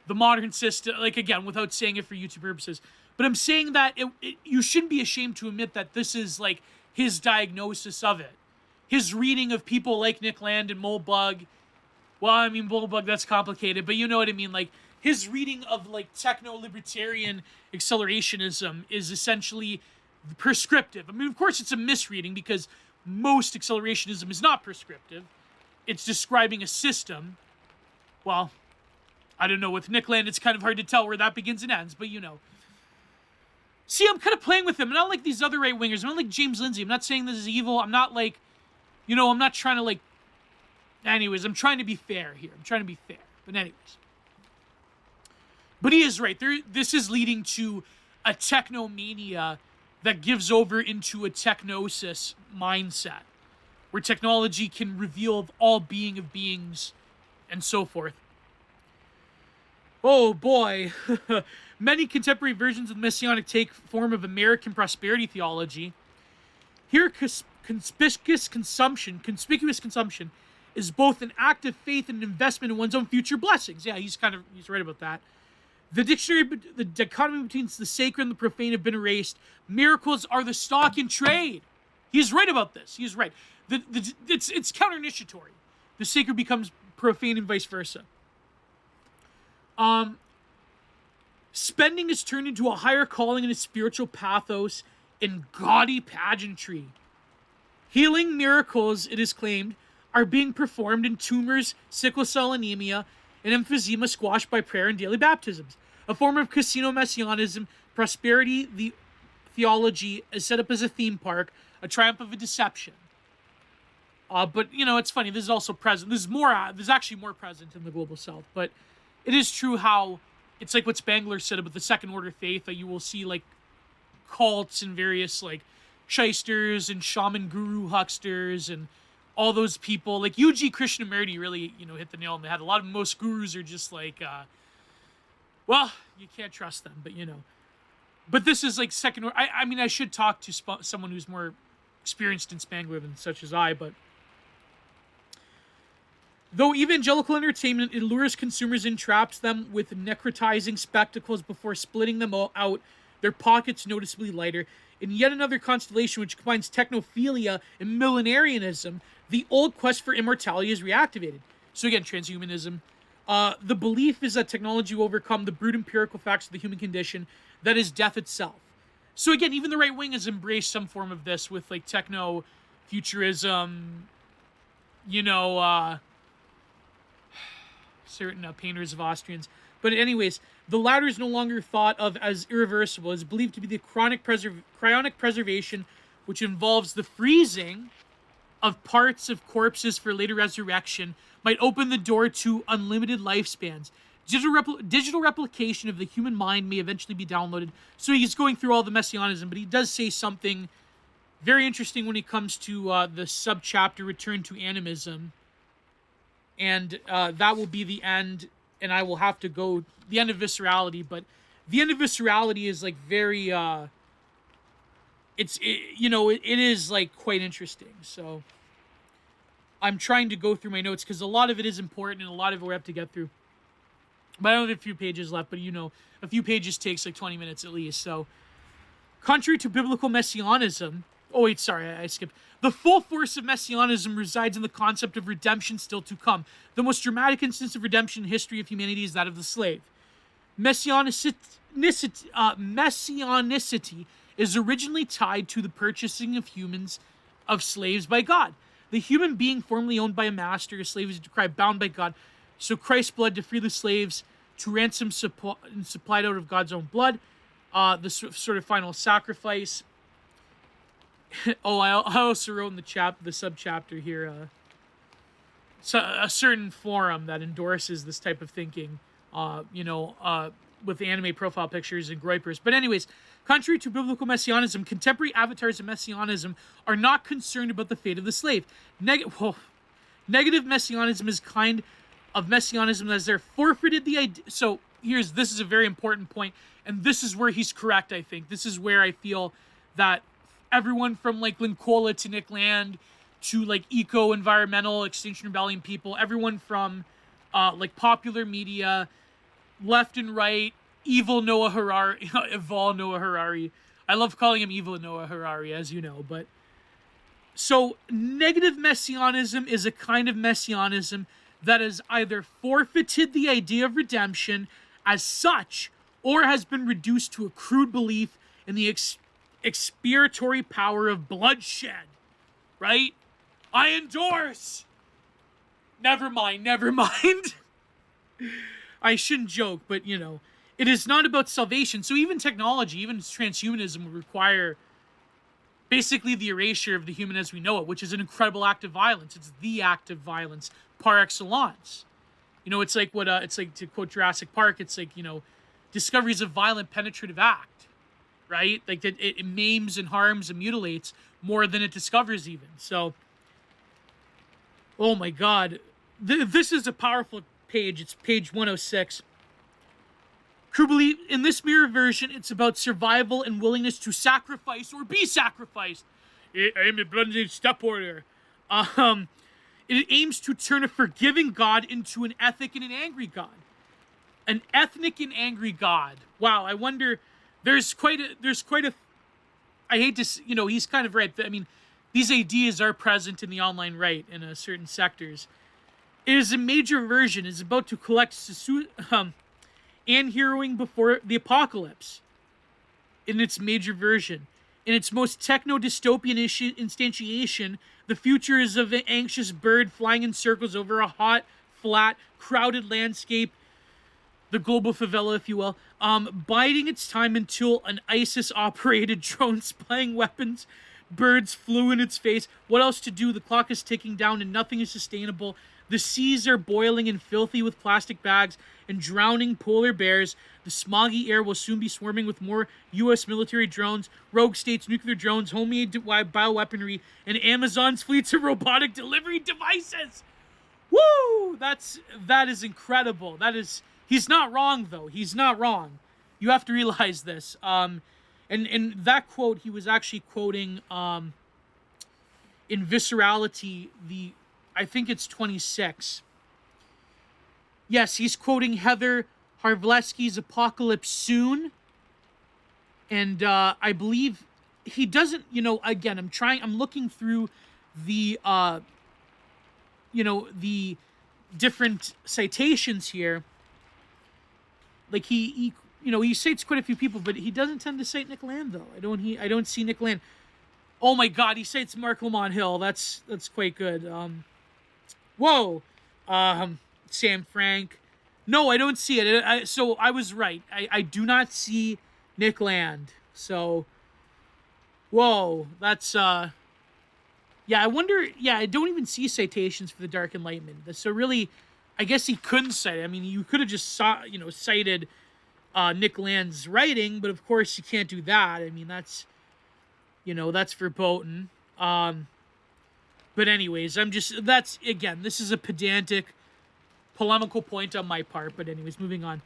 the modern system, like, again, without saying it for YouTube purposes, but I'm saying that you shouldn't be ashamed to admit that this is, like, his diagnosis of it. His reading of people like Nick Land and Moldbug. Well, I mean, Moldbug, that's complicated, but you know what I mean. Like, his reading of, like, techno-libertarian accelerationism is essentially prescriptive. I mean, of course, it's a misreading because most accelerationism is not prescriptive. It's describing a system. Well, I don't know. With Nick Land, it's kind of hard to tell where that begins and ends, but See, I'm kind of playing with him. I'm not like these other right-wingers. I'm not like James Lindsay. I'm not saying this is evil. I'm not like, I'm not trying to like... Anyways, I'm trying to be fair here. I'm trying to be fair. But anyways. But he is right. This is leading to a technomania that gives over into a technosis mindset, where technology can reveal all being of beings and so forth. Oh boy. Many contemporary versions of the Messianic take form of American prosperity theology. Here, conspicuous consumption is both an act of faith and an investment in one's own future blessings. Yeah, he's right about that. The dichotomy between the sacred and the profane have been erased. Miracles are the stock in trade. He's right about this. He's right. It's counter-initiatory. The sacred becomes profane and vice versa. Spending is turned into a higher calling and a spiritual pathos in gaudy pageantry. Healing miracles, it is claimed, are being performed in tumors, sickle cell anemia, and emphysema squashed by prayer and daily baptisms. A form of casino messianism, prosperity, the theology is set up as a theme park, a triumph of a deception. But, it's funny, this is also present. There's actually more present in the global south. But it is true how, it's like what Spangler said about the second order faith, that you will see, like, cults and various, like, shysters and shaman guru hucksters and all those people. Like, U.G. Krishnamurti really, hit the nail on the head. Most gurus are just like, well, you can't trust them, but, But this is, like, second order. I should talk to someone who's more experienced in Spangler than such as I, but though evangelical entertainment allures consumers and traps them with necrotizing spectacles before splitting them out, their pockets noticeably lighter. In yet another constellation which combines technophilia and millenarianism, the old quest for immortality is reactivated. So again, transhumanism. The belief is that technology will overcome the brute empirical facts of the human condition, that is death itself. So again, even the right wing has embraced some form of this with, like, techno-futurism, certain painters of Austrians. But anyways, the latter is no longer thought of as irreversible. It is believed to be the cryonic preservation, which involves the freezing of parts of corpses for later resurrection, might open the door to unlimited lifespans. Digital replication of the human mind may eventually be downloaded. So he's going through all the messianism, but he does say something very interesting when it comes to the subchapter Return to Animism. And that will be the end, and I will have to go the end of viscerality. But the end of viscerality is, like, very it is, like, quite interesting. So I'm trying to go through my notes because a lot of it is important and a lot of it we have to get through. But I only have a few pages left, but a few pages takes like 20 minutes at least. So, contrary to biblical messianism, I skipped. The full force of messianism resides in the concept of redemption still to come. The most dramatic instance of redemption in the history of humanity is that of the slave. Messianicity is originally tied to the purchasing of slaves by God. The human being formerly owned by a master, a slave is described bound by God. So Christ's blood to free the slaves, to ransom supplied out of God's own blood. The sort of final sacrifice. I also wrote in the subchapter here, a certain forum that endorses this type of thinking, with anime profile pictures and groypers. But anyways, contrary to biblical messianism, contemporary avatars of messianism are not concerned about the fate of the slave. Negative messianism is kind of messianism as they're forfeited the idea. So this is a very important point, and this is where he's correct, I think. This is where I feel that everyone from, like, Linkola to Nick Land to, like, eco-environmental Extinction Rebellion people, everyone from like popular media, left and right, evil Noah Harari, Eval Noah Harari. I love calling him evil Noah Harari, as you know. But so negative messianism is a kind of messianism that has either forfeited the idea of redemption as such, or has been reduced to a crude belief in the expiatory power of bloodshed. Right? I endorse! Never mind. I shouldn't joke, but, it is not about salvation. So even technology, even transhumanism would require basically the erasure of the human as we know it, which is an incredible act of violence. It's the act of violence par excellence. It's like it's like, to quote Jurassic Park, it's like, discoveries of violent penetrative act, right? Like it maims and harms and mutilates more than it discovers even. So, oh my God. This is a powerful page. It's page 106. Cruelly, in this mirror version, it's about survival and willingness to sacrifice or be sacrificed. I am a blundering step order. It aims to turn a forgiving God into an ethic and an angry God. An ethnic and angry God. Wow, I wonder, there's quite a, I hate to, he's kind of right. I mean, these ideas are present in the online right in certain sectors. It is a major version. It's about to collect and heroing before the apocalypse in its major version. In its most techno-dystopian instantiation, the future is of an anxious bird flying in circles over a hot, flat, crowded landscape, the global favela, if you will, biding its time until an ISIS-operated drone spying weapons, birds flew in its face. What else to do? The clock is ticking down and nothing is sustainable. The seas are boiling and filthy with plastic bags and drowning polar bears. The smoggy air will soon be swarming with more U.S. military drones, rogue states' nuclear drones, homemade bioweaponry, and Amazon's fleets of robotic delivery devices. Woo! That is incredible. He's not wrong, though. He's not wrong. You have to realize this. And that quote, he was actually quoting in Viscerality, I think it's 26. Yes, he's quoting Heather Harvlesky's Apocalypse Soon. And I believe he doesn't, again, I'm looking through the, the different citations here. Like he cites quite a few people, but he doesn't tend to cite Nick Land, though. I don't see Nick Land. Oh my God, he cites Mark Lamont Hill. That's quite good. Sam Frank. No, I don't see it. So I was right. I do not see Nick Land. So, whoa, that's yeah. I wonder. Yeah, I don't even see citations for the Dark Enlightenment. So really, I guess he couldn't cite it. I mean, you could have just cited Nick Land's writing, but of course you can't do that. I mean, that's verboten. But anyways, this is a pedantic, polemical point on my part. But anyways, moving on.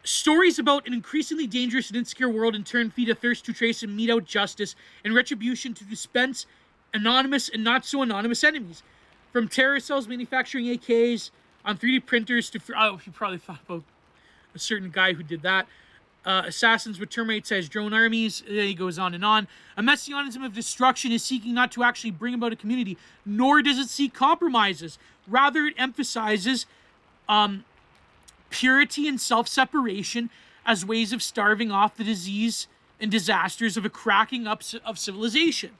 Stories about an increasingly dangerous and insecure world in turn feed a thirst to trace and mete out justice and retribution to dispense anonymous and not so anonymous enemies. From terror cells manufacturing AKs on 3D printers to... you probably thought about a certain guy who did that. Assassins with termite-sized drone armies. He goes on and on. A messianism of destruction is seeking not to actually bring about a community, nor does it seek compromises. Rather, it emphasizes purity and self-separation as ways of starving off the disease and disasters of a cracking up of civilization.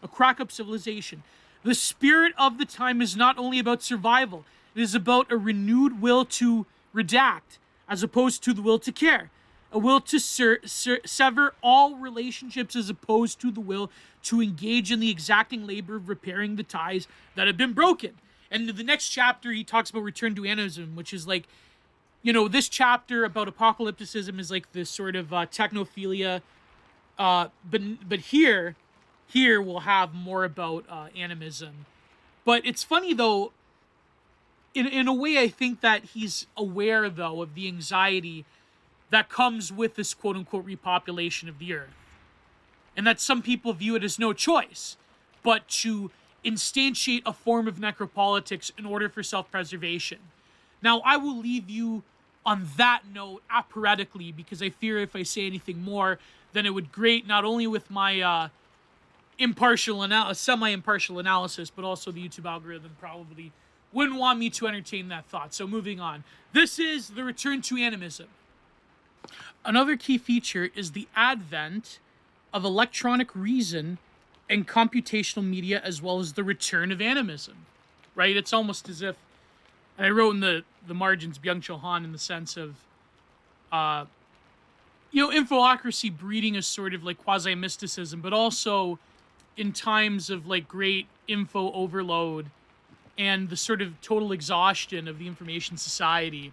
A crack-up civilization. The spirit of the time is not only about survival. It is about a renewed will to redact, as opposed to the will to care. A will to sever all relationships as opposed to the will to engage in the exacting labor of repairing the ties that have been broken. And in the next chapter, he talks about return to animism, which is like, this chapter about apocalypticism is like this sort of technophilia. But here we'll have more about animism. But it's funny, though, in a way, I think that he's aware, though, of the anxiety that comes with this quote-unquote repopulation of the earth. And that some people view it as no choice, but to instantiate a form of necropolitics in order for self-preservation. Now, I will leave you on that note aparatically, because I fear if I say anything more, then it would grate not only with my semi-impartial analysis, but also the YouTube algorithm probably wouldn't want me to entertain that thought. So moving on. This is the return to animism. Another key feature is the advent of electronic reason and computational media, as well as the return of animism, right? It's almost as if, and I wrote in the margins, Byung-Chul Han, in the sense of, infocracy breeding a sort of like quasi-mysticism, but also in times of like great info overload and the sort of total exhaustion of the information society,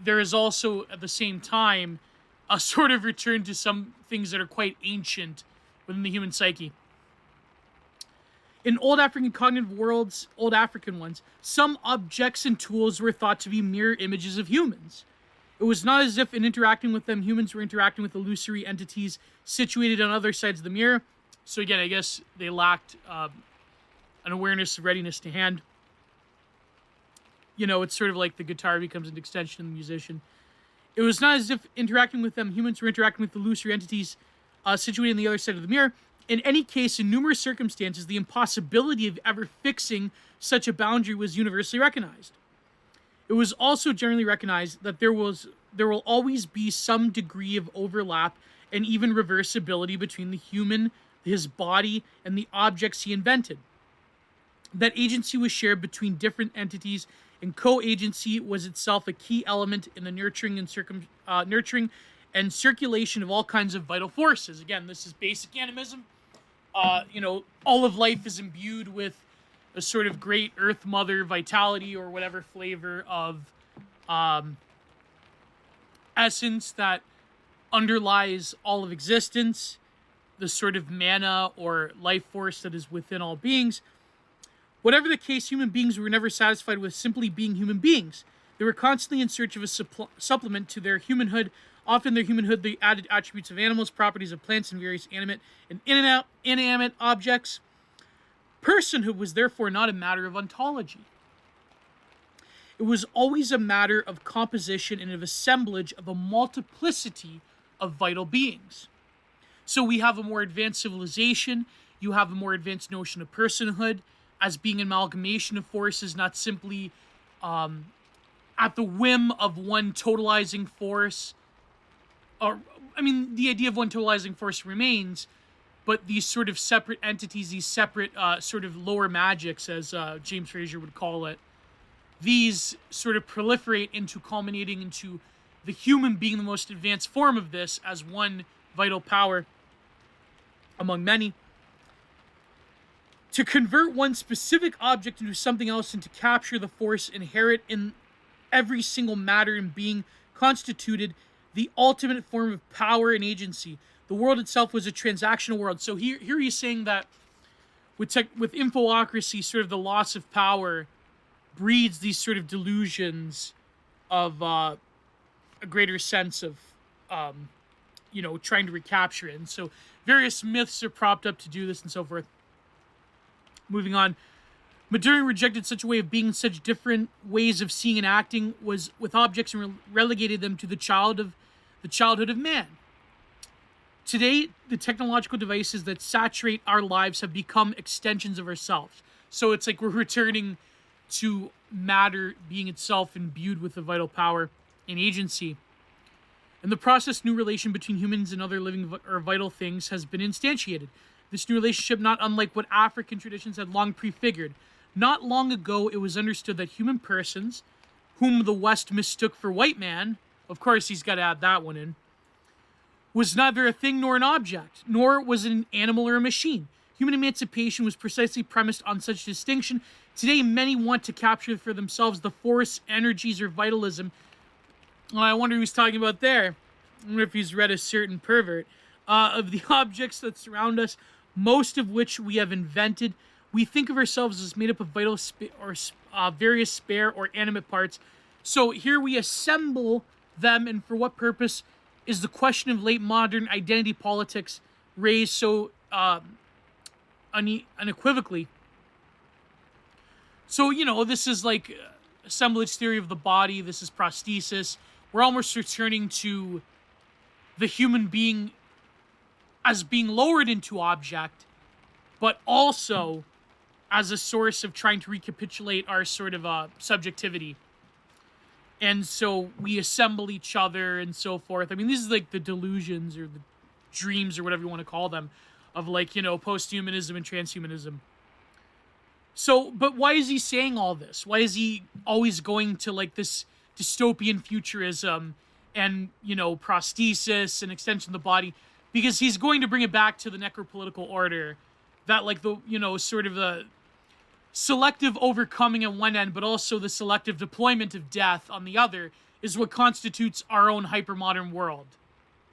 there is also, at the same time, a sort of return to some things that are quite ancient within the human psyche. In old African cognitive worlds, old African ones, some objects and tools were thought to be mirror images of humans. It was not as if in interacting with them, humans were interacting with illusory entities situated on other sides of the mirror. So again, I guess they lacked an awareness of readiness to hand. It's sort of like the guitar becomes an extension of the musician. It was not as if interacting with them, humans were interacting with the illusory entities situated on the other side of the mirror. In any case, in numerous circumstances, the impossibility of ever fixing such a boundary was universally recognized. It was also generally recognized that there will always be some degree of overlap and even reversibility between the human, his body, and the objects he invented. That agency was shared between different entities, and co-agency was itself a key element in the nurturing and circulation of all kinds of vital forces. Again, this is basic animism. All of life is imbued with a sort of great Earth Mother vitality or whatever flavor of essence that underlies all of existence, the sort of mana or life force that is within all beings. Whatever the case, human beings were never satisfied with simply being human beings. They were constantly in search of a supplement to their humanhood. Often their humanhood, the added attributes of animals, properties of plants, and various animate and inanimate objects. Personhood was therefore not a matter of ontology. It was always a matter of composition and of assemblage of a multiplicity of vital beings. So we have a more advanced civilization. You have a more advanced notion of personhood as being an amalgamation of forces, not simply at the whim of one totalizing force. The idea of one totalizing force remains, but these sort of separate entities, these separate sort of lower magics, as James Fraser would call it, these sort of proliferate into culminating into the human being the most advanced form of this as one vital power among many. To convert one specific object into something else and to capture the force inherent in every single matter and being constituted the ultimate form of power and agency. The world itself was a transactional world. So here he's saying that with infocracy, sort of the loss of power breeds these sort of delusions of a greater sense of, trying to recapture it. And so various myths are propped up to do this and so forth. Moving on. Modernity rejected such a way of being, such different ways of seeing and acting was with objects and relegated them to the childhood of man. Today, the technological devices that saturate our lives have become extensions of ourselves. So it's like we're returning to matter being itself imbued with a vital power and agency. In the process, new relation between humans and other living or vital things has been instantiated. This new relationship, not unlike what African traditions had long prefigured. Not long ago, it was understood that human persons, whom the West mistook for white man, of course he's got to add that one in, was neither a thing nor an object, nor was it an animal or a machine. Human emancipation was precisely premised on such distinction. Today, many want to capture for themselves the force, energies, or vitalism. Well, I wonder who's talking about there. I wonder if he's read A Certain Pervert. Of the objects that surround us, most of which we have invented. We think of ourselves as made up of vital various spare or animate parts. So here we assemble them, and for what purpose is the question of late modern identity politics raised so unequivocally. So, this is like assemblage theory of the body. This is prosthesis. We're almost returning to the human being as being lowered into object, but also as a source of trying to recapitulate our sort of subjectivity. And so we assemble each other and so forth. I mean, these is like the delusions or the dreams or whatever you want to call them of post-humanism and transhumanism. So, but why is he saying all this? Why is he always going to like this dystopian futurism and, prosthesis and extension of the body? Because he's going to bring it back to the necropolitical order that like the, sort of the selective overcoming at one end, but also the selective deployment of death on the other is what constitutes our own hypermodern world.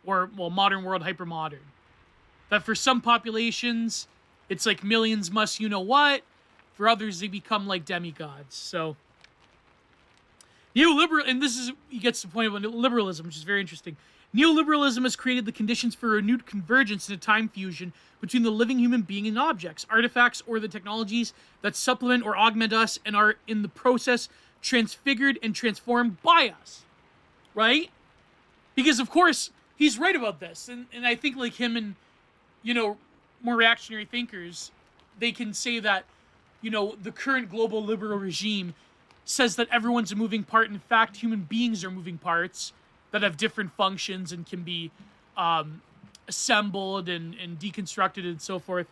Or, modern world hypermodern. That for some populations, it's like millions must what. For others, they become like demigods. So, neoliberal, and he gets to the point of liberalism, which is very interesting. Neoliberalism has created the conditions for renewed convergence and a time fusion between the living human being and objects, artifacts, or the technologies that supplement or augment us and are in the process transfigured and transformed by us. Right? Because, of course, he's right about this. And I think, like him and, more reactionary thinkers, they can say that, the current global liberal regime says that everyone's a moving part. In fact, human beings are moving parts that have different functions and can be assembled and deconstructed and so forth.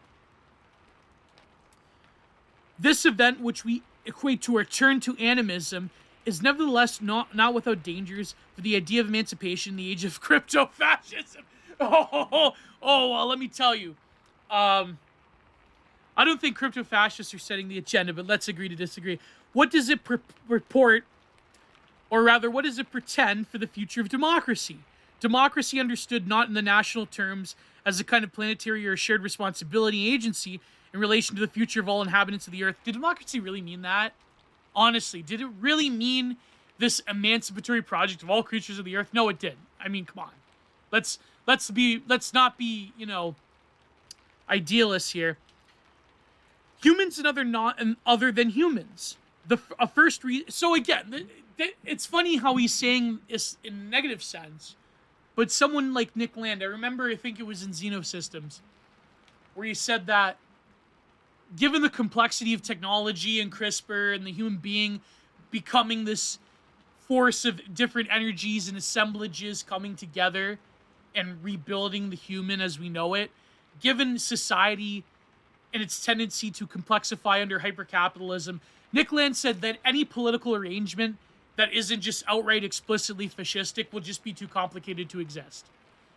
This event, which we equate to a return to animism, is nevertheless not without dangers for the idea of emancipation in the age of crypto-fascism. Well, let me tell you. I don't think crypto-fascists are setting the agenda, but let's agree to disagree. What does it report, or rather, what does it pretend for the future of democracy? Democracy understood not in the national terms as a kind of planetary or shared responsibility agency in relation to the future of all inhabitants of the earth. Did democracy really mean that? Honestly, did it really mean this emancipatory project of all creatures of the earth? No, it didn't. I mean, come on. Let's not be, idealists here. Humans and other than humans. So again, it's funny how he's saying this in a negative sense, but someone like Nick Land, I think it was in Xenosystems, where he said that given the complexity of technology and CRISPR and the human being becoming this force of different energies and assemblages coming together and rebuilding the human as we know it, given society and its tendency to complexify under hypercapitalism, Nick Land said that any political arrangement that isn't just outright explicitly fascistic will just be too complicated to exist.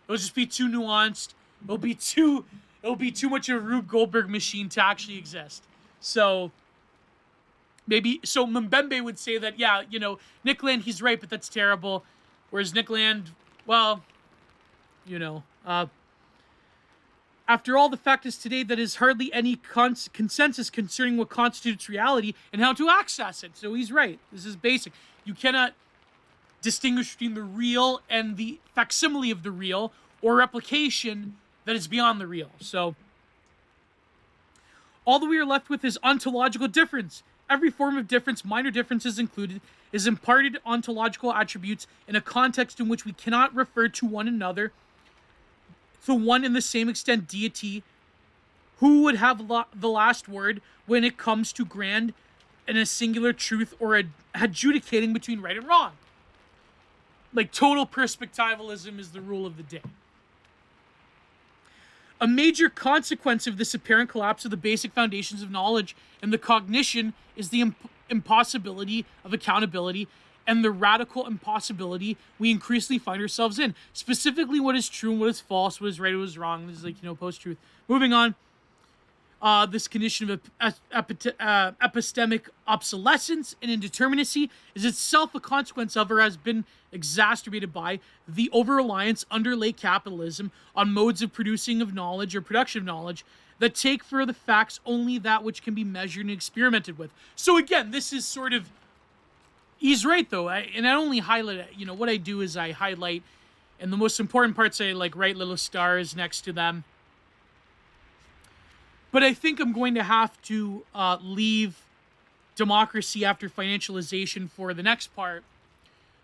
It'll just be too nuanced. It'll be too much of a Rube Goldberg machine to actually exist. So Mbembe would say that, yeah, Nick Land, he's right, but that's terrible. Whereas Nick Land, well, after all, the fact is today that is hardly any consensus concerning what constitutes reality and how to access it. So he's right. This is basic. You cannot distinguish between the real and the facsimile of the real, or replication that is beyond the real. So all that we are left with is ontological difference. Every form of difference, minor differences included, is imparted ontological attributes in a context in which we cannot refer to one another to one in the same extent deity who would have the last word when it comes to grand and a singular truth or adjudicating between right and wrong. Like, total perspectivalism is the rule of the day. A major consequence of this apparent collapse of the basic foundations of knowledge and the cognition is the impossibility of accountability and the radical impossibility we increasingly find ourselves in. Specifically, what is true and what is false, what is right and what is wrong. This is post-truth. Moving on. This condition of epistemic obsolescence and indeterminacy is itself a consequence of, or has been exacerbated by, the over-reliance under late capitalism on modes of producing of knowledge or production of knowledge that take for the facts only that which can be measured and experimented with. So again, this is sort of, he's right though, and I only highlight, what I do is I highlight, and the most important parts I write little stars next to them. But I think I'm going to have to leave democracy after financialization for the next part,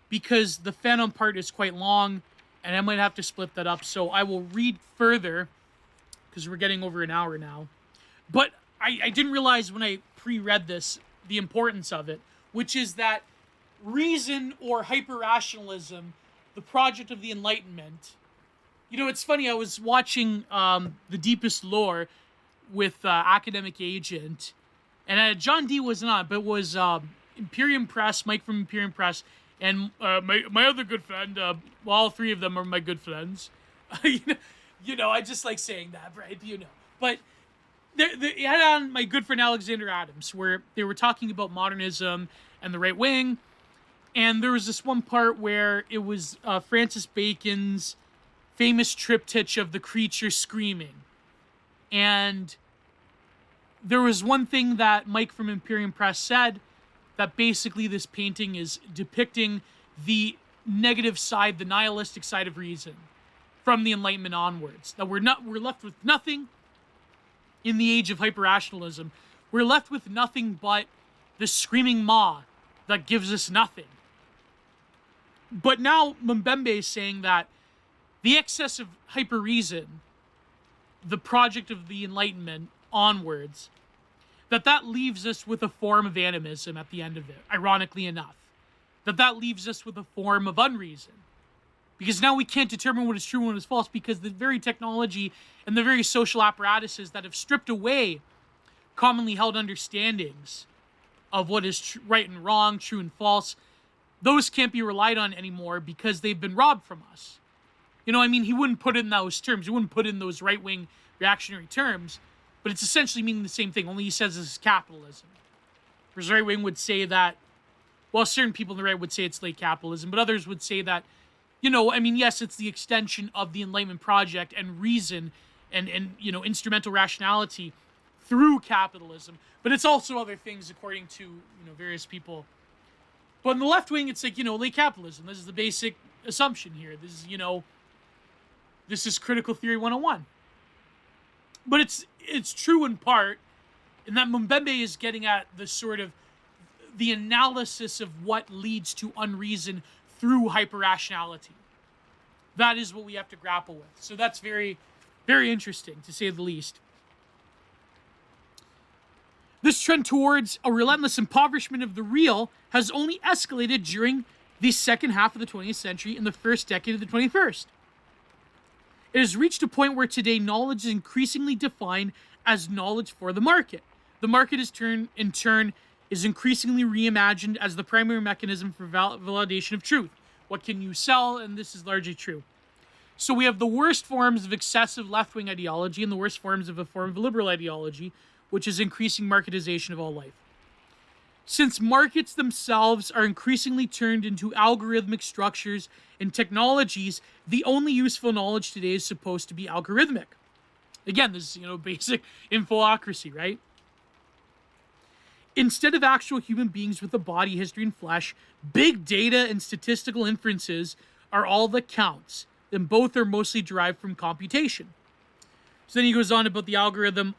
because the Phantom part is quite long, and I might have to split that up. So I will read further, because we're getting over an hour now. But I didn't realize when I pre-read this the importance of it, which is that reason or hyper-rationalism, the project of the Enlightenment. It's funny, I was watching The Deepest Lore with Academic Agent, and John D wasn't on, but was Imperium Press, Mike from Imperium Press, and my other good friend. All three of them are my good friends. I just like saying that, right? But they had on my good friend Alexander Adams, where they were talking about modernism and the right wing, and there was this one part where it was Francis Bacon's famous triptych of the creature screaming. And there was one thing that Mike from Imperium Press said, that basically this painting is depicting the negative side, the nihilistic side of reason from the Enlightenment onwards. That we're left with nothing in the age of hyper-rationalism. We're left with nothing but the screaming maw that gives us nothing. But now Mbembe is saying that the excess of hyper-reason, the project of the Enlightenment onwards, that leaves us with a form of animism at the end of it, ironically enough. That leaves us with a form of unreason. Because now we can't determine what is true and what is false, because the very technology and the very social apparatuses that have stripped away commonly held understandings of what is right and wrong, true and false, those can't be relied on anymore because they've been robbed from us. You know, I mean, he wouldn't put in those terms. He wouldn't put in those right-wing reactionary terms, but it's essentially meaning the same thing, only he says this is capitalism. Whereas right-wing would say that, well, certain people on the right would say it's late capitalism, but others would say that, you know, I mean, yes, it's the extension of the Enlightenment project and reason and you know, instrumental rationality through capitalism, but it's also other things according to, you know, various people. But in the left wing, it's like, you know, late capitalism. This is the basic assumption here. This is, you know, this is critical theory 101. But it's true in part, in that Mbembe is getting at the sort of the analysis of what leads to unreason through hyper-rationality. That is what we have to grapple with. So that's very, very interesting, to say the least. This trend towards a relentless impoverishment of the real has only escalated during the second half of the 20th century and the first decade of the 21st. It has reached a point where today knowledge is increasingly defined as knowledge for the market. The market in turn is increasingly reimagined as the primary mechanism for validation of truth. What can you sell? And this is largely true. So we have the worst forms of excessive left-wing ideology and the worst forms of a form of liberal ideology, which is increasing marketization of all life. Since markets themselves are increasingly turned into algorithmic structures and technologies, the only useful knowledge today is supposed to be algorithmic. Again, this is, you know, basic infocracy, right? Instead of actual human beings with a body, history, and flesh, big data and statistical inferences are all that counts, and both are mostly derived from computation. So then he goes on about the algorithm.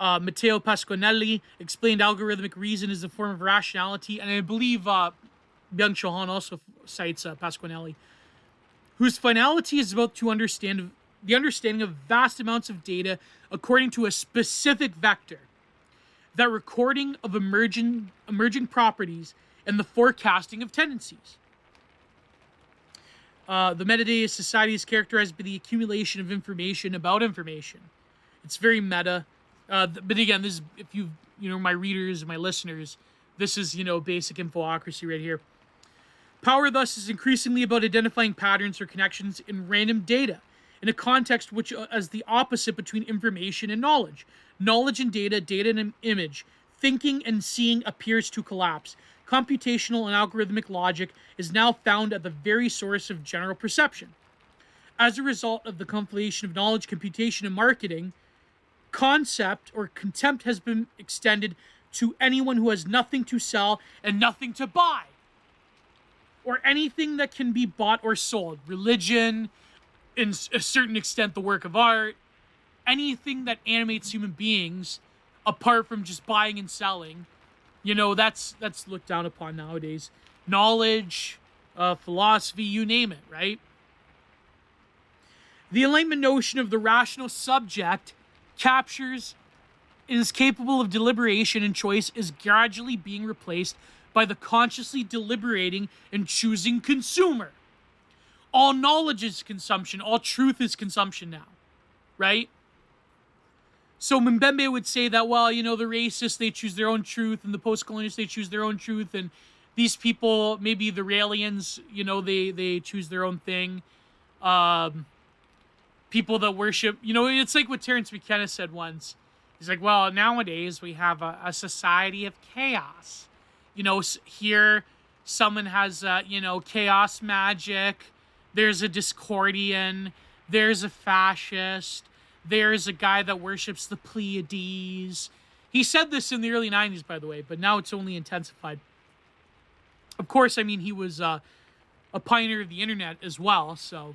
Matteo Pasquinelli explained algorithmic reason as a form of rationality, and I believe Byung-Chul Han also cites Pasquinelli, whose finality is about to understand the understanding of vast amounts of data according to a specific vector, that recording of emerging properties and the forecasting of tendencies. The metadata society is characterized by the accumulation of information about information. It's very meta. But again, this is, if you know, my readers and my listeners, this is, you know, basic infocracy right here. Power thus is increasingly about identifying patterns or connections in random data in a context which is the opposite between information and knowledge. Knowledge and data, data and image. Thinking and seeing appears to collapse. Computational and algorithmic logic is now found at the very source of general perception. As a result of the conflation of knowledge, computation, and marketing, concept or contempt has been extended to anyone who has nothing to sell and nothing to buy, or anything that can be bought or sold. Religion, in a certain extent, the work of art, anything that animates human beings, apart from just buying and selling, you know, that's looked down upon nowadays. Knowledge, philosophy, you name it, right? The Enlightenment notion of the rational subject captures is capable of deliberation and choice is gradually being replaced by the consciously deliberating and choosing consumer. All knowledge is consumption. All truth is consumption now, right? So Mbembe would say that, well, you know, the racists, they choose their own truth, and the post-colonialists, they choose their own truth, and these people, maybe the Raelians, you know, they choose their own thing. People that worship, you know, it's like what Terence McKenna said once. He's like, well, nowadays we have a society of chaos. You know, here someone has, you know, chaos magic. There's a Discordian. There's a fascist. There's a guy that worships the Pleiades. He said this in the early 90s, by the way, but now it's only intensified. Of course, I mean, he was a pioneer of the internet as well, so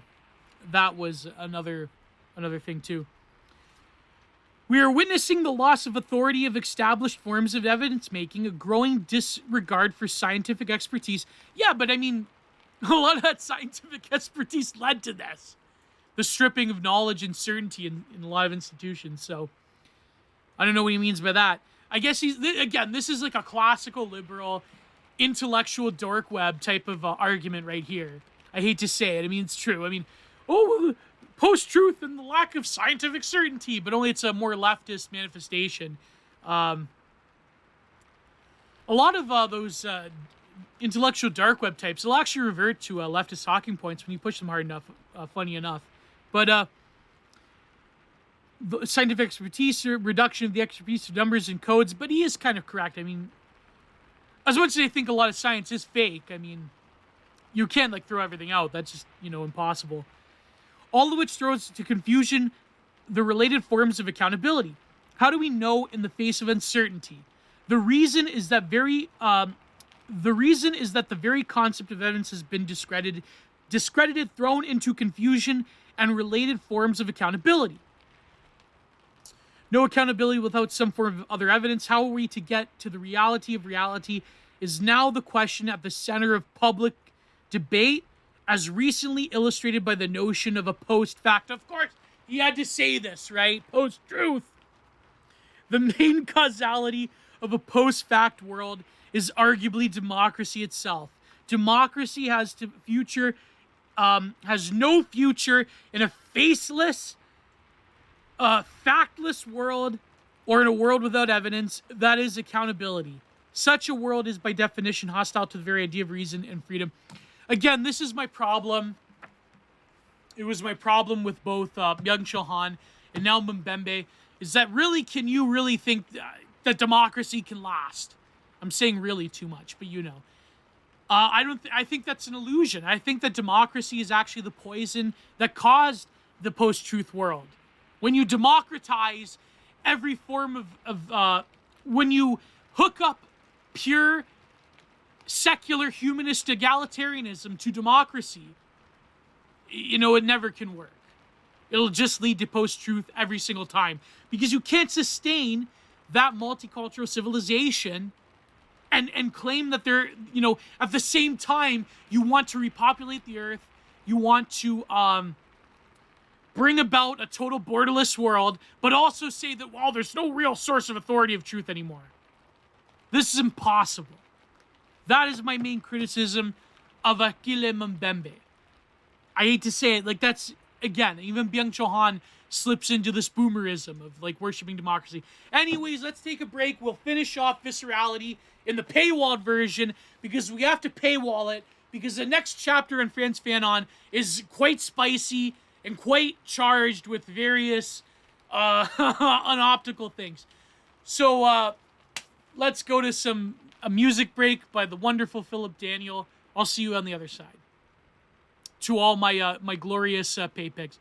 that was another thing too. We are witnessing the loss of authority of established forms of evidence making, a growing disregard for scientific expertise. Yeah, but I mean, a lot of that scientific expertise led to this. The stripping of knowledge and certainty in a lot of institutions. So, I don't know what he means by that. I guess this is like a classical liberal, intellectual dark web type of argument right here. I hate to say it. I mean, it's true. I mean, post-truth and the lack of scientific certainty, but only it's a more leftist manifestation. A lot of those intellectual dark web types will actually revert to leftist talking points when you push them hard enough, funny enough. But the scientific expertise, or reduction of the expertise to numbers and codes, but he is kind of correct. I mean, as much as I think a lot of science is fake, I mean, you can't like throw everything out. That's just, impossible. All of which throws into confusion the related forms of accountability. How do we know in the face of uncertainty? The reason is that the very concept of evidence has been discredited, thrown into confusion, and related forms of accountability. No accountability without some form of other evidence. How are we to get to the reality of reality is now the question at the center of public debate, as recently illustrated by the notion of a post-fact. Of course, he had to say this, right? Post-truth. The main causality of a post-fact world is arguably democracy itself. Democracy has no future in a faceless, factless world, or in a world without evidence. That is accountability. Such a world is by definition hostile to the very idea of reason and freedom. Again, this is my problem. It was my problem with both Byung-Chul Han and now Mbembe, is that really, can you really think that democracy can last? I'm saying really too much, but I think that's an illusion. I think that democracy is actually the poison that caused the post-truth world. When you democratize every form of when you hook up pure secular humanist egalitarianism to democracy, it never can work. It'll just lead to post-truth every single time, because you can't sustain that multicultural civilization and claim that they're, at the same time you want to repopulate the earth, you want to bring about a total borderless world, but also say that, well, there's no real source of authority of truth anymore. This is impossible. That is my main criticism of Achille Mbembe. I hate to say it, like, that's, again, even Byung-Chul Han slips into this boomerism of, like, worshiping democracy. Anyways, let's take a break. We'll finish off Viscerality in the paywalled version, because we have to paywall it, because the next chapter in Franz Fanon is quite spicy and quite charged with various unoptical things. So, let's go to a music break by the wonderful Philip Daniel. I'll see you on the other side. To all my glorious pay pigs.